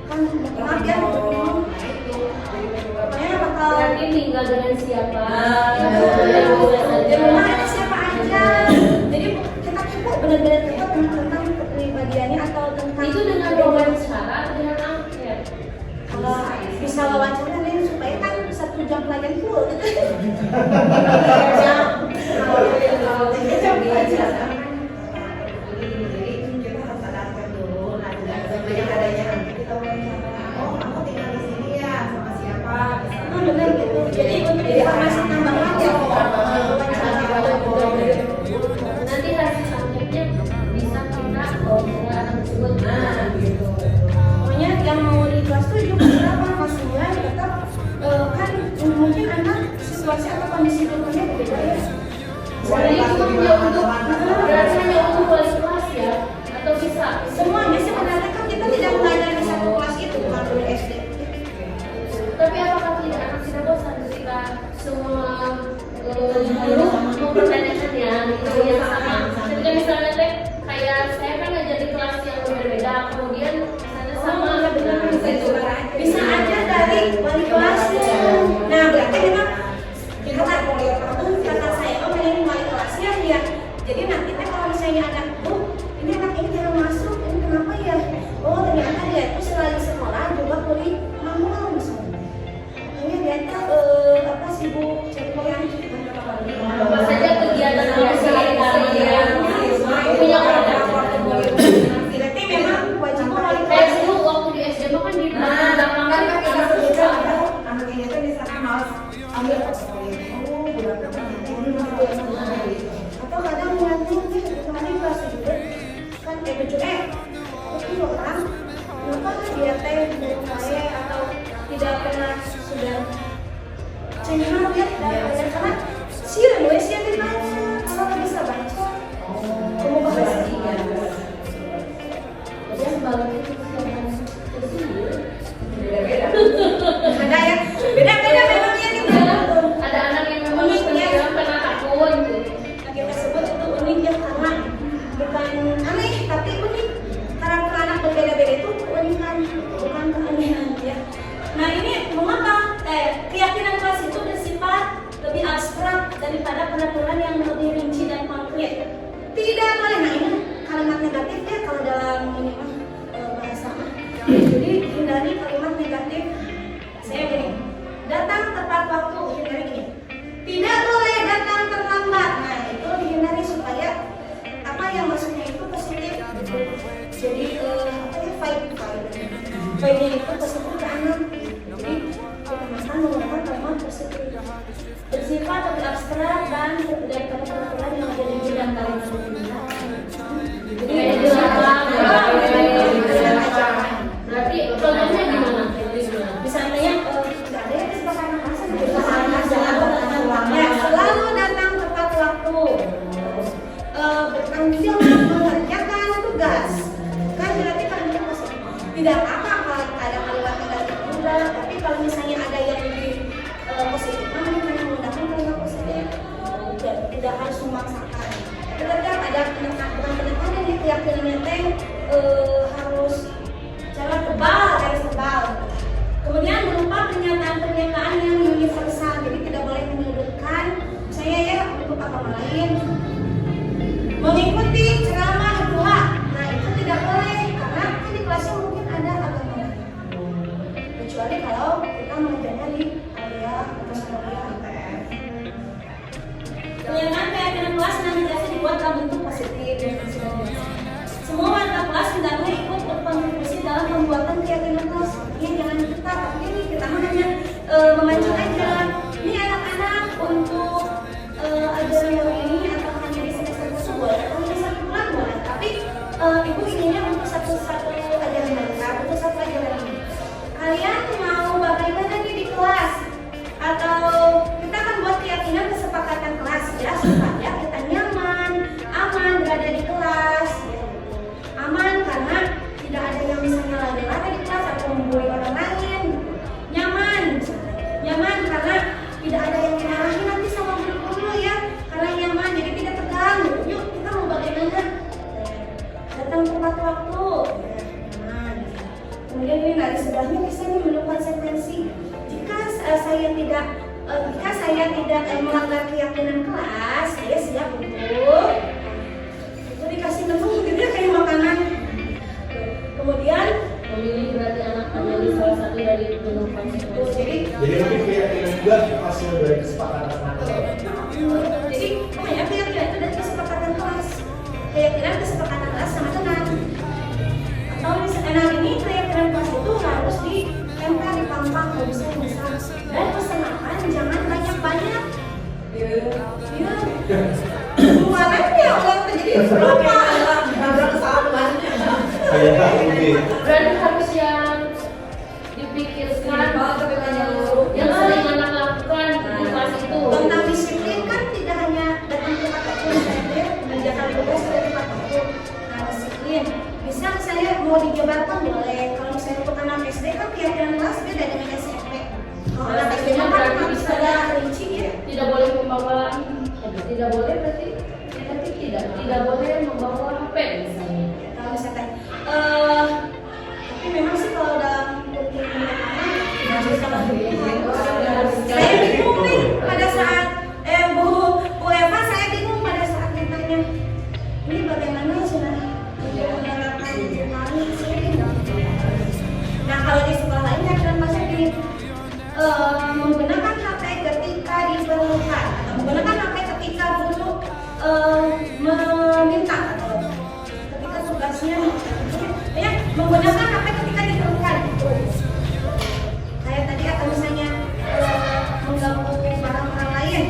kan maaf ya, pokoknya bakal Berarti tinggal dengan siapa? di rumah ada siapa aja. Jadi kita kepo benar-benar kepo tentang kepribadiannya atau tentang Itu dengan wawancara dengan angket. kalau bisa wawancara nih supaya kan 1 jam pelajaran full gitu. Benar gitu. kondisi lingkungannya berbeda ya. Jadi itu hanya untuk berarti hanya untuk wali kelas ya, atau bisa Semuanya sebenarnya kan kita tidak mengajar di satu kelas itu bukan dari SD. tapi apakah tidak akan tidak bosan ketika semua guru mempertanyakan ya gitu yang sama? Ketika misalnya teh kayak saya kan ngajar di kelas yang berbeda, kemudian misalnya sama Bisa aja dari wali kelasnya. Nah berarti memang kata saya ini wali kelasnya ya. Jadi nanti teh kalau misalnya ada ini anak ini jarang masuk, ini kenapa ya? Oh ternyata dia itu selain sekolah juga kuliah manual misalnya. Makanya dia tuh apa sibuk cari yang apa saja kegiatan yang punya berarti memang wajib wali kayak kelas. dulu waktu di SD mah kan di belakang kan anak ini tuh bisa malas ambil bulan Atau kadang ngeliatin kemarin kelas juga kan lucu itu orang kenapa dia teh belum saya atau tidak pernah sudah cenderung lihat dari belajar karena sih dibaca kalau nggak bisa baca kamu bahasa dia jadi sebaliknya ada ya beda memangnya kita ada anak yang memang pendiam karena takut gitu. kita sebut itu unik ya karena bukan aneh tapi unik karakter anak berbeda-beda itu keunikan bukan keanehan ya. Nah ini mengapa keyakinan kelas itu bersifat lebih abstrak daripada peraturan yang lebih rinci dan konkret. Tidak boleh, nah ini kalimat negatif ya kalau dalam ini bahasa mah. Jadi hindari kalimat negatif. Saya gini, datang tepat waktu, hindari gini. Tidak boleh datang terlambat. Nah itu dihindari supaya apa yang maksudnya itu positif. Jadi apa ya vibe-nya itu positif ke anak. Jadi kita akan menggunakan kalimat positif. Bersifat lebih abstrak dan daripada peraturan yang ada di dalam kalimat itu. Jadi berarti contohnya gimana? misalnya nggak ada yang kesepakatan ya selalu datang tepat waktu, bertanggung jawab mengerjakan tugas. Kan berarti kalimat positif. Tidak apa kalau ada kalimat negatif juga, tapi kalau misalnya ada yang lebih positif, maka kita menggunakan kalimat positif. Tidak harus memaksakan. Tetap ada penekanan yang keyakinannya teh harus jangan tebal. Kemudian berupa pernyataan-pernyataan yang universal, jadi tidak boleh menyudutkan saya ya untuk agama lain. Mengikuti ceramah doa, nah itu tidak boleh karena kan di kelasnya mungkin ada agama lain. Kecuali kalau kita mengajarnya di area atau sekolah ATM. Pernyataan keyakinan kelas nanti biasa dibuat dalam bentuk positif. Semua warga kelas hendaknya ikut berkontribusi dalam pembuatan keyakinan kelas. Ini jangan kita, tapi ini kita hanya memancing aja. Ini anak-anak untuk ajaran yang ini atau hanya di semester tersebut atau hanya satu bulan boleh. Tapi ibu inginnya untuk satu ajaran mereka, untuk satu ajaran ini. Kalian mau bagaimana nih di kelas? Atau kita akan buat keyakinan kesepakatan kelas ya supaya kita nyaman, aman berada di kelas. Aman karena tidak ada yang misalnya lari-lari di kelas atau membuli orang lain. Nyaman karena tidak ada yang dimarahi nanti sama guru-guru ya, karena nyaman jadi tidak tegang. Yuk kita mau bagaimana? Datang tepat waktu. Nyaman. Kemudian ini dari sebelahnya bisa menu konsekuensi. Jika saya tidak melanggar keyakinan kelas, saya siap untuk itu dikasih menu gitu ya kayak makanan. Kemudian memilih berarti anak menjadi salah satu dari penuh konsekuensi. Jadi mungkin keyakinan juga hasil dari kesepakatan anak. Jadi keyakinan itu dari kesepakatan kelas. Keyakinan kesepakatan kelas sama teman. Atau misalnya ini keyakinan kelas itu harus ditempel di pampang kalau bisa. Dan pesan jangan banyak-banyak. Iya. Kemarinnya orang terjadi lupa. Berarti harus yang dipikirkan yang sering anak lakukan di kelas itu. Tentang tidak boleh berarti negatif tidak boleh membawa HP misalnya. Kalau misalkan tapi memang sih kalau dalam hukum anak tidak bisa saya bingung nih pada saat Bu Eva, saya bingung pada saat ditanya ini bagaimana sudah menerapkan jurnalis, saya bingung. Nah kalau di sekolah lain kan dalam bahasa gini menggunakan HP ketika diperlukan atau menggunakan HP ketika guru meminta atau ketika tugasnya ya menggunakan HP ketika diperlukan gitu. Kayak tadi atau misalnya mengganggu barang orang lain.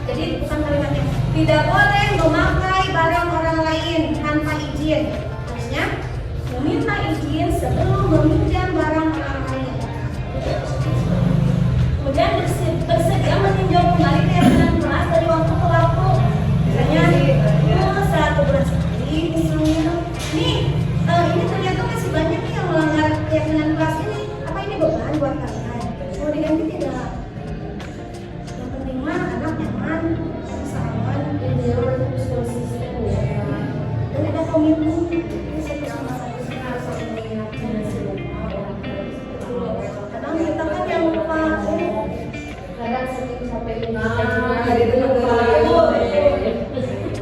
Jadi bukan kalimatnya tidak boleh memakai barang orang lain tanpa izin. Harusnya meminta izin sebelum meminjam barang orang lain. Kemudian bersedia meninjau kembali keyakinan kelas dari waktu ke waktu. Misalnya 1 bulan sekali misalnya. Nih, ini ternyata masih banyak nih yang melanggar keyakinan kelas ini. Apa ini beban buat kalian? Mau diganti tidak? Yang penting mah anak nyaman, bisa aman, Ini harus konsisten ya. dan ada komitmen. Kadang kita kan yang lupa. Kadang saking capeknya itu lupa.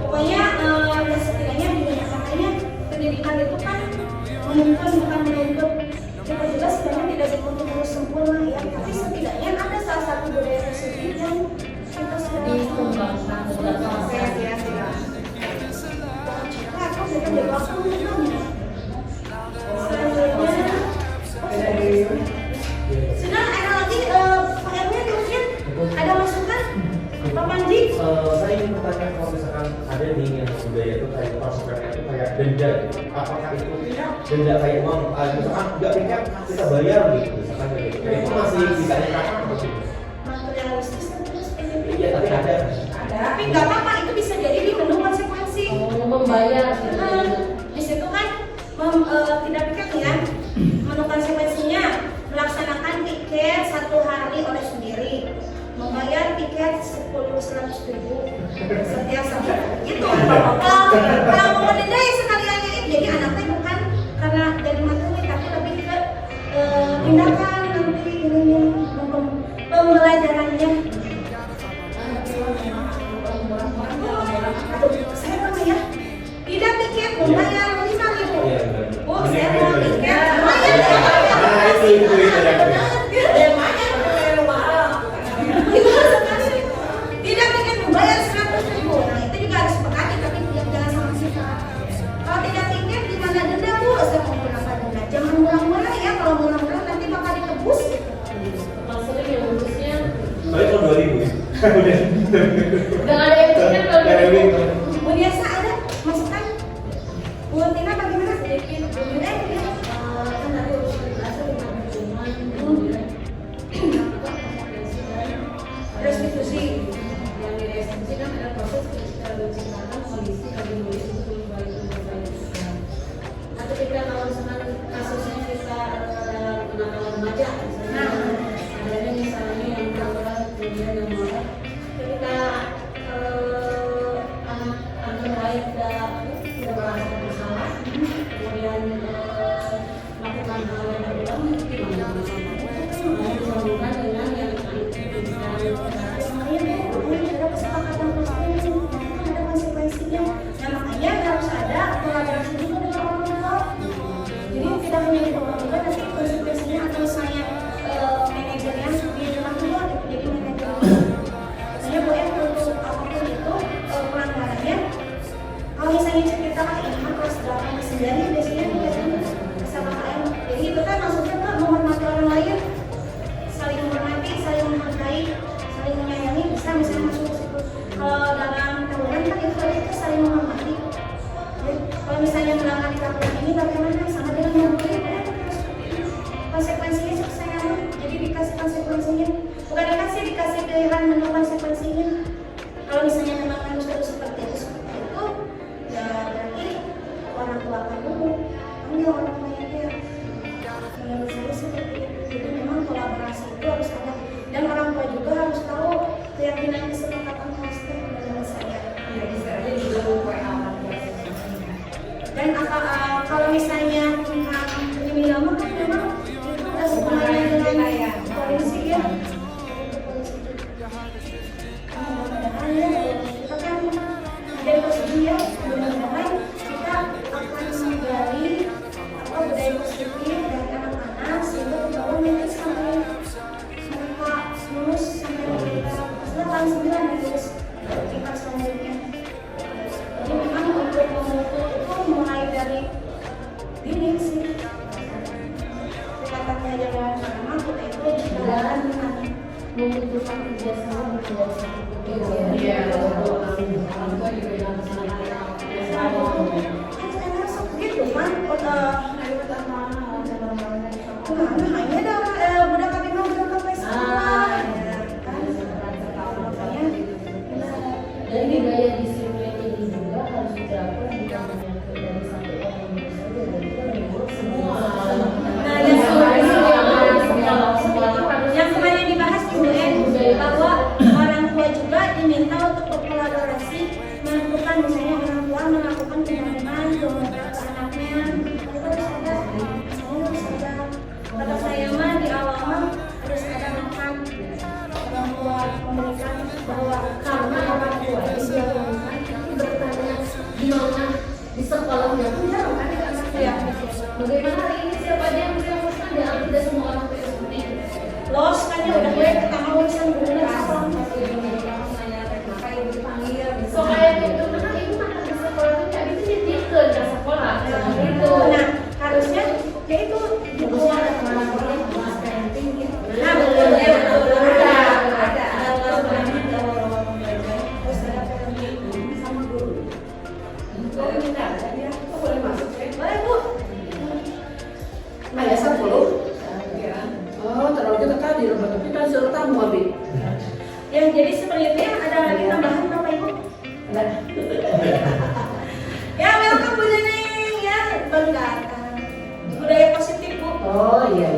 Pokoknya ya setidaknya makanya pendidikan itu kan menuntut bukan menuntut. Kita jelas sebenarnya tidak dituntut harus sempurna ya, tapi setidaknya ada salah satu budaya tersebut yang kita sudah dikembangkan aku sudah dari waktu namanya. Selanjutnya, sudah ada lagi Pak Erwin mungkin ada masukan Pak Panji? Saya ingin bertanya kalau misalkan ada nih yang budaya itu kayak pasukannya itu kayak denda, apakah itu denda kayak uang? Misalkan nggak piket kita bayar gitu, misalkan kayak gitu. Itu masih bisa dikatakan atau tidak? Materialistis terus Iya, tapi ada. tapi nggak apa-apa, itu bisa jadi di menu konsekuensi. membayar Di situ kan tidak piket ya, menu konsekuensinya melaksanakan tiket 1 hari oleh sendiri, membayar tiket 100 ribu setiap saat gitu. Kalau mau denda ya sekaliannya itu, jadi anaknya bukan karena dari materi tapi lebih ke tindakan nanti ininya pembelajarannya. Saya mau ya, tidak tiket membayar 5.000. Iya, Bu, saya mau tiket lumayan ya. Nah, itu Tidak tiket membayar 100 ribu. Nah itu juga harus sepakati, tapi jangan sama sifat. Kalau tidak tiket gimana denda Bu? Saya mau berapa denda? Jangan murah-murah ya. Kalau murah-murah nanti bakal ditebus. maksudnya yang bagusnya Tapi kalau 2.000 nggak ada yang tiket kalau gitu. Bu biasa ada masukan? Bu Tina bagaimana? Sedikit kan tadi harus dijelasin tentang hukuman kemudian konsekuensi dan Restitusi. yang direstitusi kan ada proses ketika menciptakan kondisi bagi nulis untuk kembali ke Indonesia. Nah ketika kalau misalkan kasusnya kita dalam kenakalan remaja misalnya adanya misalnya yang keluar kemudian yang marah ketika anak tingkat selanjutnya. Jadi memang untuk memutu itu mulai dari dini sih. Kelihatannya jalan sama kita itu jalan membutuhkan kerjasama berdua sama gitu kan hanya ada budak kami mau berangkat ke sekolah dan budaya disiplin ini juga harus diterapkan bukan hanya dari satu orang saja, dari semua. Nah, yang kemarin dibahas Ibu bahwa orang tua juga diminta untuk berkolaborasi melakukan misalnya orang tua melakukan pendampingan ke anaknya. Itu harus ada, kata saya mah di awal mah harus ada makan orang tua memberikan bahwa Karena orang tua itu diajarkan itu bertanya di mana di sekolahnya pun jarang kan tidak ya, bagaimana hari ini siapa aja yang bisa nguruskan ya tidak semua orang tua seperti itu. los kan ya udah mulai ketama urusan beneran sekolah. So kayak gitu karena ibu anak di sekolah itu nggak bisa dititipkan ke sekolah gitu. Nah, harusnya ya itu dukungan nah betul ya betul ada terus ada parenting sama guru. Boleh masuk ya? Boleh Bu. Ada 10. Oh, terlalu kita tadi rumah tapi kan suruh tamu Abi. Yang jadi seperti itu yang ada lagi tambahan Bapak Ibu. Ya welcome Bu Neneng ya bangga budaya positif Bu. Oh iya.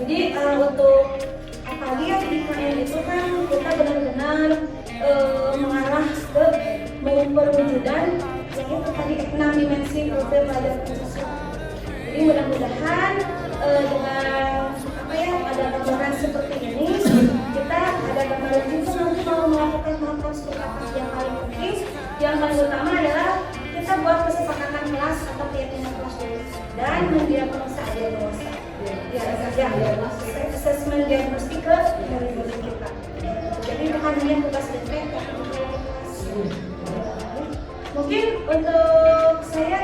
Jadi untuk apalagi yang di KM itu kan kita benar-benar mengarah ke perwujudan yang itu tadi 6 dimensi profil pelajaran sosial. Jadi mudah-mudahan dengan apa ya ada gambaran seperti ini kita ada gambaran juga nanti mau melakukan hal-hal seperti apa yang paling penting. Yang paling utama adalah kita buat kesepakatan kelas atau keyakinan kelas dulu dan mendiagnosa diagnosa. Ya saja assessment diagnostik ke murid-murid kita. Jadi bukan hanya tugas DP tapi juga kelas. Mungkin untuk saya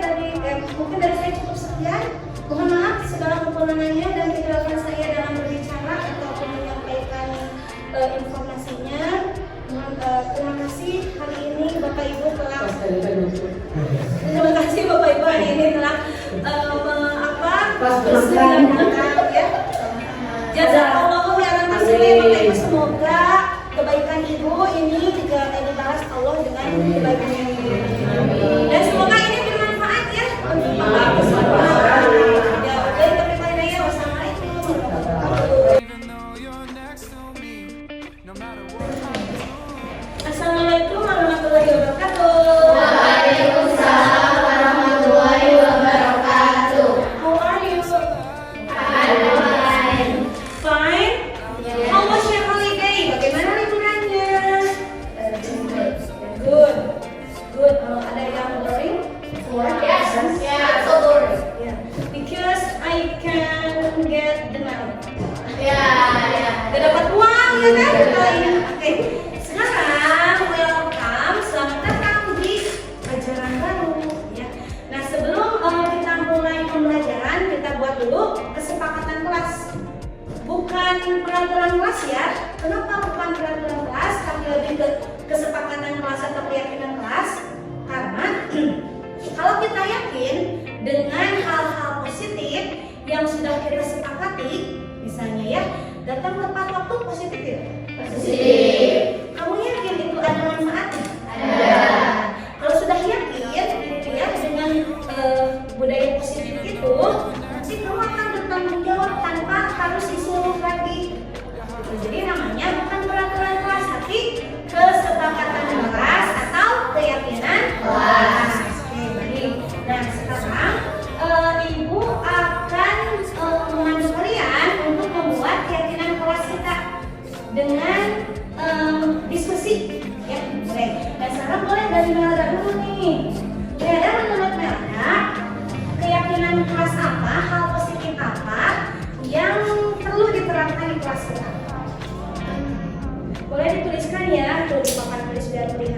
mungkin dari saya cukup sekian. Mohon maaf segala kekurangannya dan kegagalan saya dalam berbicara ataupun menyampaikan informasinya. Terima kasih hari ini Bapak Ibu telah terima kasih Bapak Ibu hari ini telah bersedia ya. Jazakallahu khairan kasih Bapak Ibu, semoga kebaikan Ibu ini juga dibahas Allah dengan kebaikan yang ini. Dan semoga ini bermanfaat ya untuk Bapak Ibu semua. Ya, dari kami Raya, wassalamualaikum warahmatullahi wabarakatuh. Assalamualaikum warahmatullahi wabarakatuh. Waalaikumsalam warahmatullahi wabarakatuh. How are you? Fine. Fine? How was your holiday? Bagaimana liburannya? Good. Good. Ada yang boring? Yes, so boring. Yeah. Because I can get the money. Gak dapat uang ya kan? Oke. Sekarang welcome, selamat datang di pelajaran baru. Ya. Nah sebelum kita mulai pembelajaran, kita buat dulu kesepakatan kelas. Bukan peraturan kelas ya. Kenapa bukan peraturan kelas, tapi lebih ke kesepakatan kelas atau keyakinan kelas? Karena kalau kita yakin dengan hal-hal positif yang sudah kita sepakati, misalnya ya, datang tepat waktu positif ya? Positif. Kamu yakin itu ada manfaatnya? Ada. Kalau sudah yakin, gitu ya, dengan budaya positif itu, nanti kamu akan bertanggung jawab tanpa harus disuruh lagi. Jadi namanya bukan peraturan kelas, tapi kesepakatan kelas atau keyakinan kelas. Oke, baik. Nah sekarang Ibu akan memandu kalian untuk membuat keyakinan kelas kita dengan diskusi. Ya, boleh. Dan sekarang boleh dari Melda dulu nih. Melda, menurut Melda, keyakinan kelas apa, hal positif apa yang perlu diterapkan di kelas kita? Boleh dituliskan ya, tuh di papan tulis biar terlihat.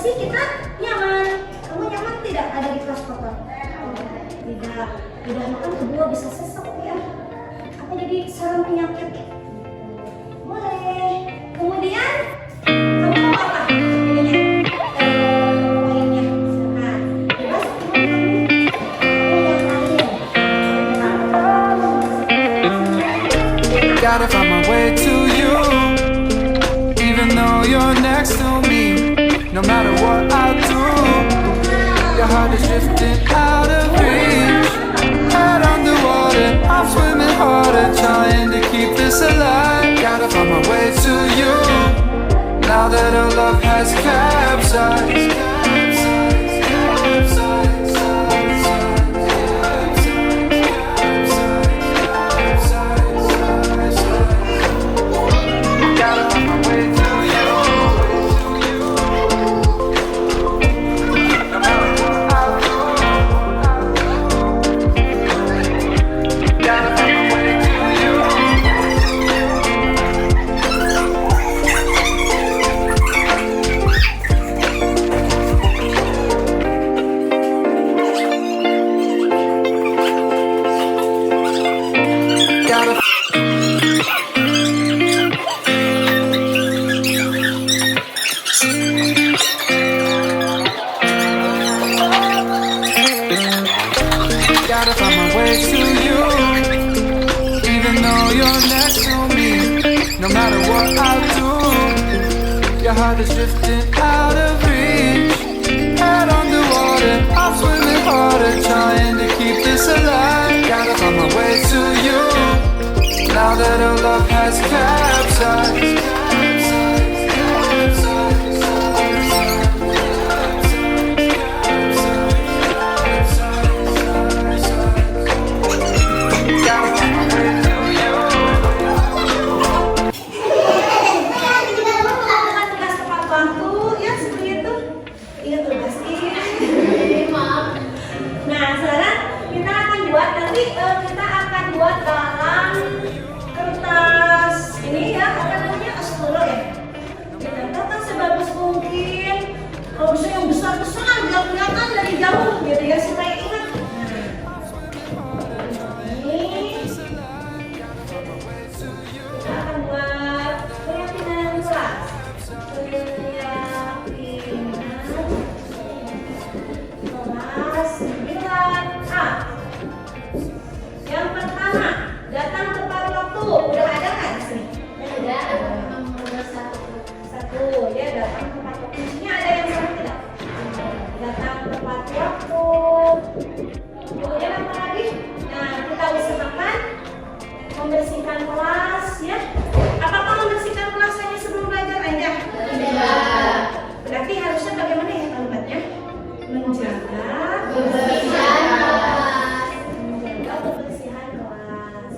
sih kita nyaman? Kamu nyaman tidak ada di kelas kotor? Tidak. Tidak makan kedua bisa sesek ya. Apa jadi sarang penyakit? Boleh. Kemudian kamu mau apa? Ininya. Lainnya. Silakan. Bebas kamu yang lain. Gotta find my way to you, even though you're next to me. No matter what I do, your heart is drifting out of reach. Head underwater, I'm swimming harder, trying to keep this alive. Gotta find my way to you, now that our love has capsized. Gotta find my way to you, no matter what I do. Gotta find my way to you. Gotta Gotta find my way to you, even though you're next to me. No matter what I do, your heart is drifting out of reach. Head underwater, I'm swimming harder, trying to keep this alive. Gotta find my way to you, now that our love has capsized. Lakukan tugas tepat waktu ya seperti itu. Iya tugas ini. Maaf. Nah sekarang kita akan buat nanti kita akan buat dalam kertas ini ya apa namanya astro ya. Kita tata sebagus mungkin. Kalau bisa yang besar-besar biar kelihatan dari jauh gitu ya supaya ingat. Ini kita akan buat keyakinan kelas. Kelas 9A. Yang pertama, datang tepat waktu. Udah ada nggak di sini? Ada nomor 1. Satu, ya datang tepat waktu. Ini ada yang sama tidak? Datang tepat waktu. Kemudian apa lagi? Nah, kita usahakan membersihkan kelas ya. Apakah membersihkan kelas hanya sebelum belajar aja? Tidak. Berarti harusnya bagaimana ya kalimatnya? Menjaga Kebersihan kelas. menjaga kebersihan kelas.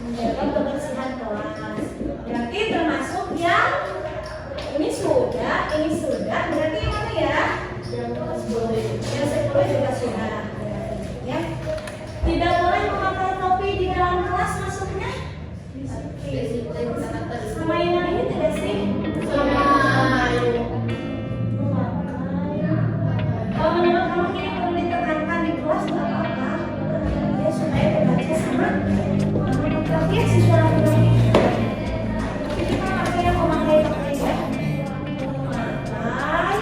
Menjaga kebersihan kelas. Berarti termasuk yang ini sudah, berarti yang mana ya? Yang 10 juga sudah. Ya. Tidak boleh memakai topi di dalam kelas masuknya. Sama yang ini tidak sih? Kalau menurut kamu ini perlu ditekankan di kelas nggak apa-apa ya supaya terbaca sama tapi ya siswa laki-laki tapi kita pakai yang memakai topi ya memakai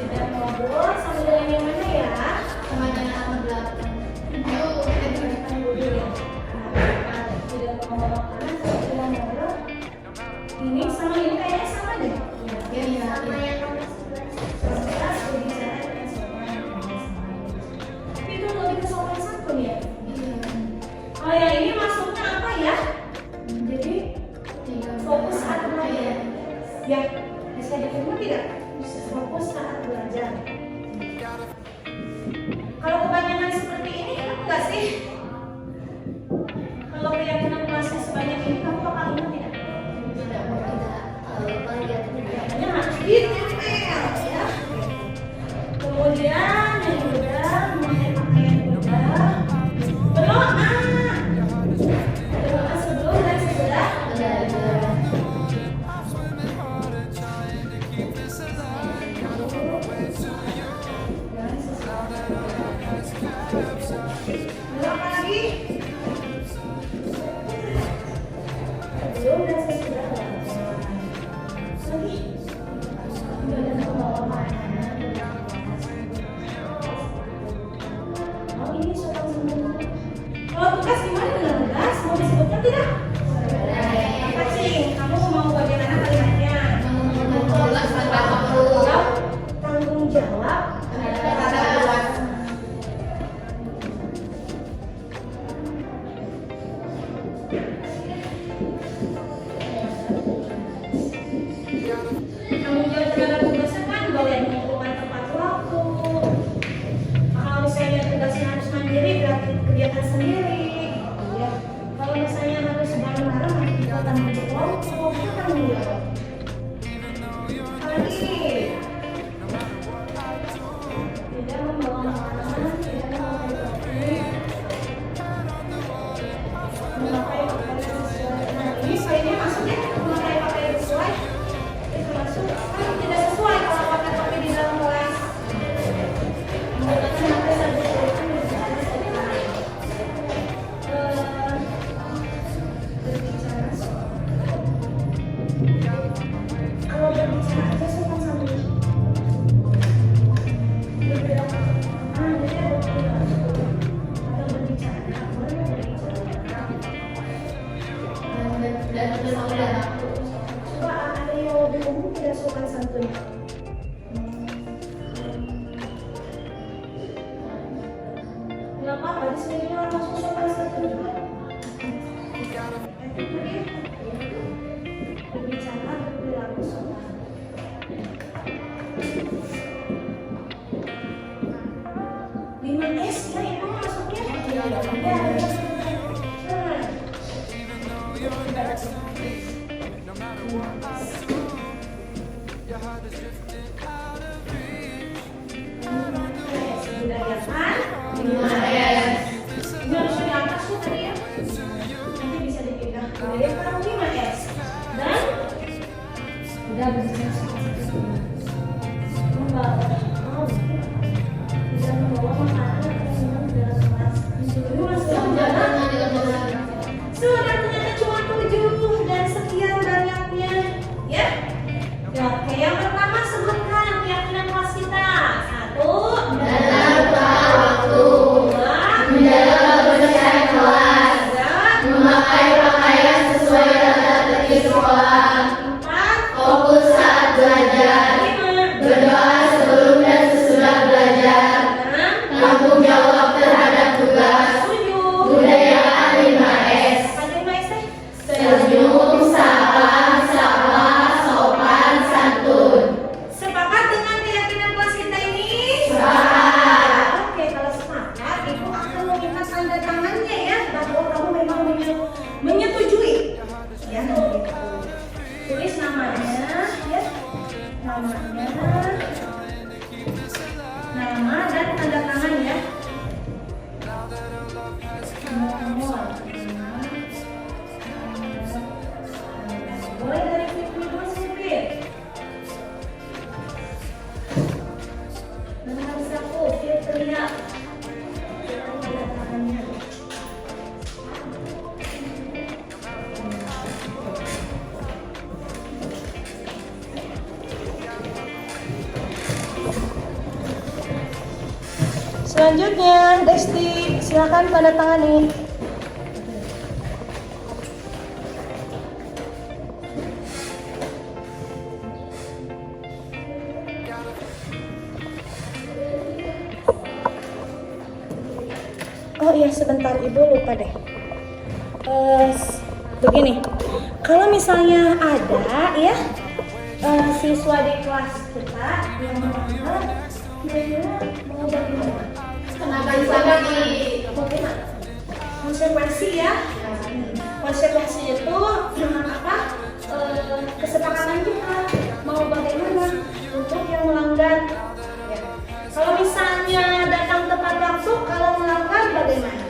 tidak ngobrol sama dengan yang mana ya? Sama dengan nomor 8. Tidak ngomong kanan, tidak ngobrol. Ini sama ini kayaknya sama deh. Sama yang nomor 11. Tapi itu lebih ke sopan santun ya? Oh ya ini masuknya apa ya? Jadi fokus saat belajar. Ya, bisa diterima tidak? Fokus saat belajar. Kalau kebanyakan seperti ini enak nggak sih? Kalau keyakinan kelasnya sebanyak ini, kamu bakal ingat tidak? Makanya harus ditempel ya. Kemudian yang udah memakai pakaian udah berdoa. Berdoa sebelum dan sesudah. Berdoa apa lagi? Sebelum dan sesudah. Lagi. Dan membawa makanan. Oh ini soal semua. Kalau tugas gimana dengan tugas? Mau disebutkan tidak? Apa sih? Kamu mau bagaimana kalimatnya? Tanggung jawab. Tanggung jawab terhadap tugasnya kan bagian mengumpulkan tepat waktu. Kalau misalnya tugasnya harus mandiri berarti kerjakan sendiri. Ya. Kalau misalnya harus bareng-bareng nanti kita tanggung jawab. Kita tanggung jawab. Apalagi tidak membawa makanan, tidak memakai topi, memakai pakaian sesuai. Nah ini poinnya masuk ya, memakai pakaian sesuai. Itu masuk. Kan tidak sesuai kalau pakai topi di dalam kelas. Menggunakan sampai satu kurikulum berbicara soal berbicara soal. Kalau berbicara aja sopan sambil bergerak. Jadi ada bergerak. Atau berbicara. Boleh berbicara. Coba ada yang lebih umum tidak sopan santun. Nggak apa-apa, di sini orang masuk sopan santun juga. Itu dia. Berbicara berperilaku sopan. 5S ya, itu masuknya. Ya, sudah ya kan? 5S. Ini harus di atas tuh tadi ya. Nanti bisa dipindah. Udah ya sekarang 5S. Dan udah berbicara membawa tidak membawa makanan atau minum dalam kelas. Ini masuk sudah ternyata cuma 7 dan sekian banyaknya ya. Oke, yang pertama sebutkan keyakinan kelas kita. 1. Dalam waktu 2. menjaga kebersihan kelas, 3. memakai pakaian sesuai tata tertib sekolah, 4. fokus saat belajar, 5. berdoa sebelum dan sesudah belajar, 6. tanggung jawab terhadap tugas, 7. budayaan 5S, Apa 5S teh? senyum, sabar, sabar, sopan, santun. Sepakat dengan keyakinan kelas kita ini? Sepakat. Oke, kalau sepakat, Ibu akan meminta tanda tangannya ya bahwa kamu memang menyetujui. Ya, nanti tulis namanya, ya, nama dan tanda tangan ya. Nomor. Boleh dari Fitri dulu sipir. Nomor 1 Fitria. Tanda tangannya. Selanjutnya, Desti, silakan tanda tangani. Oh iya, sebentar, Ibu lupa deh. Begini, kalau misalnya ada ya siswa di kelas kita yang merasa kira-kira mau bagaimana? Kenapa bisa bagi? Bagaimana? Bisa konsekuensi ya. Konsekuensi itu apa? Kesepakatan kita mau bagaimana untuk yang melanggar. Ya. Kalau misalnya datang tepat waktu, kalau melanggar bagaimana?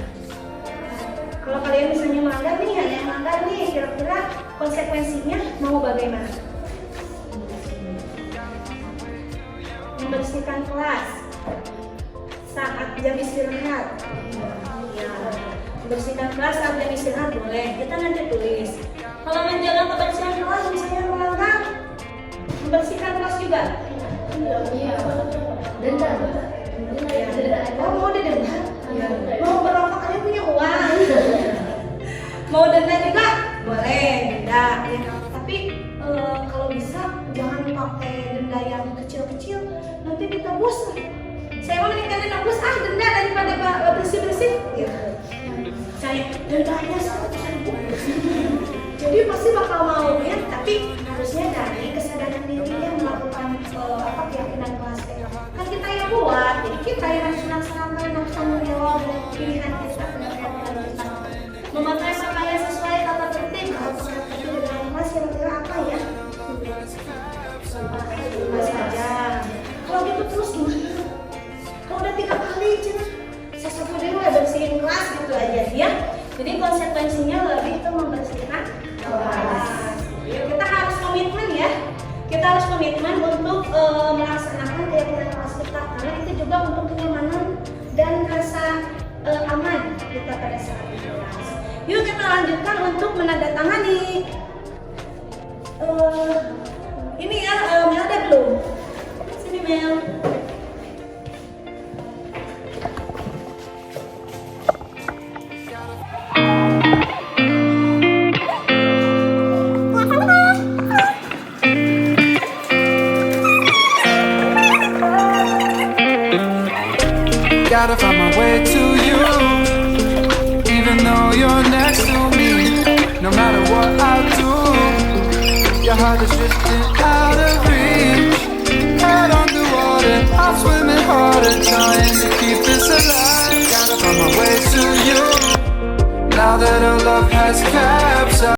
Kalau kalian misalnya melanggar nih, ada yang melanggar nih, kira-kira konsekuensinya mau bagaimana? Membersihkan kelas saat jam istirahat. Ya, membersihkan kelas saat jam istirahat boleh. Kita nanti tulis. Kalau menjaga kebersihan kelas misalnya melanggar, membersihkan kelas juga. Iya. Denda. Oh, mau didenda? Mau berapa kali punya uang? Mau denda juga? Boleh, denda. Ya. Tapi kalau bisa jangan pakai denda yang kecil-kecil, nanti ditebus. Saya mau mendingan ditebus denda daripada bersih-bersih. Gitu. Saya dendanya 100.000. Jadi pasti bakal mau ya, tapi harusnya dari kesadaran diri yang melakukan keyakinan kelas. Kan kita yang buat, jadi kita yang harus melaksanakan tanggung jawab dan pilihan kita kita. Memakai pakaian sesuai kata tertib. Kalau kata tertib di dalam kelas kira-kira apa ya? Cuma saja. Kalau gitu terus gimana? Kalau udah 3 kali cina, sesuatu dulu ya bersihin kelas gitu aja ya. Jadi konsekuensinya lebih ke membersihkan kelas. Kita harus komitmen ya. Kita harus komitmen untuk melaksanakan keyakinan kelas kita, karena itu juga untuk kenyamanan dan rasa aman kita pada saat di kelas. Yuk kita lanjutkan untuk menandatangani. Ini ya, Mel ada belum? Sini Mel. Gotta find my way to you, even though you're next to me. No matter what I do, your heart is drifting out of reach. Head underwater, I'm swimming harder, trying to keep this alive. Gotta find my way to you, now that our love has capsized.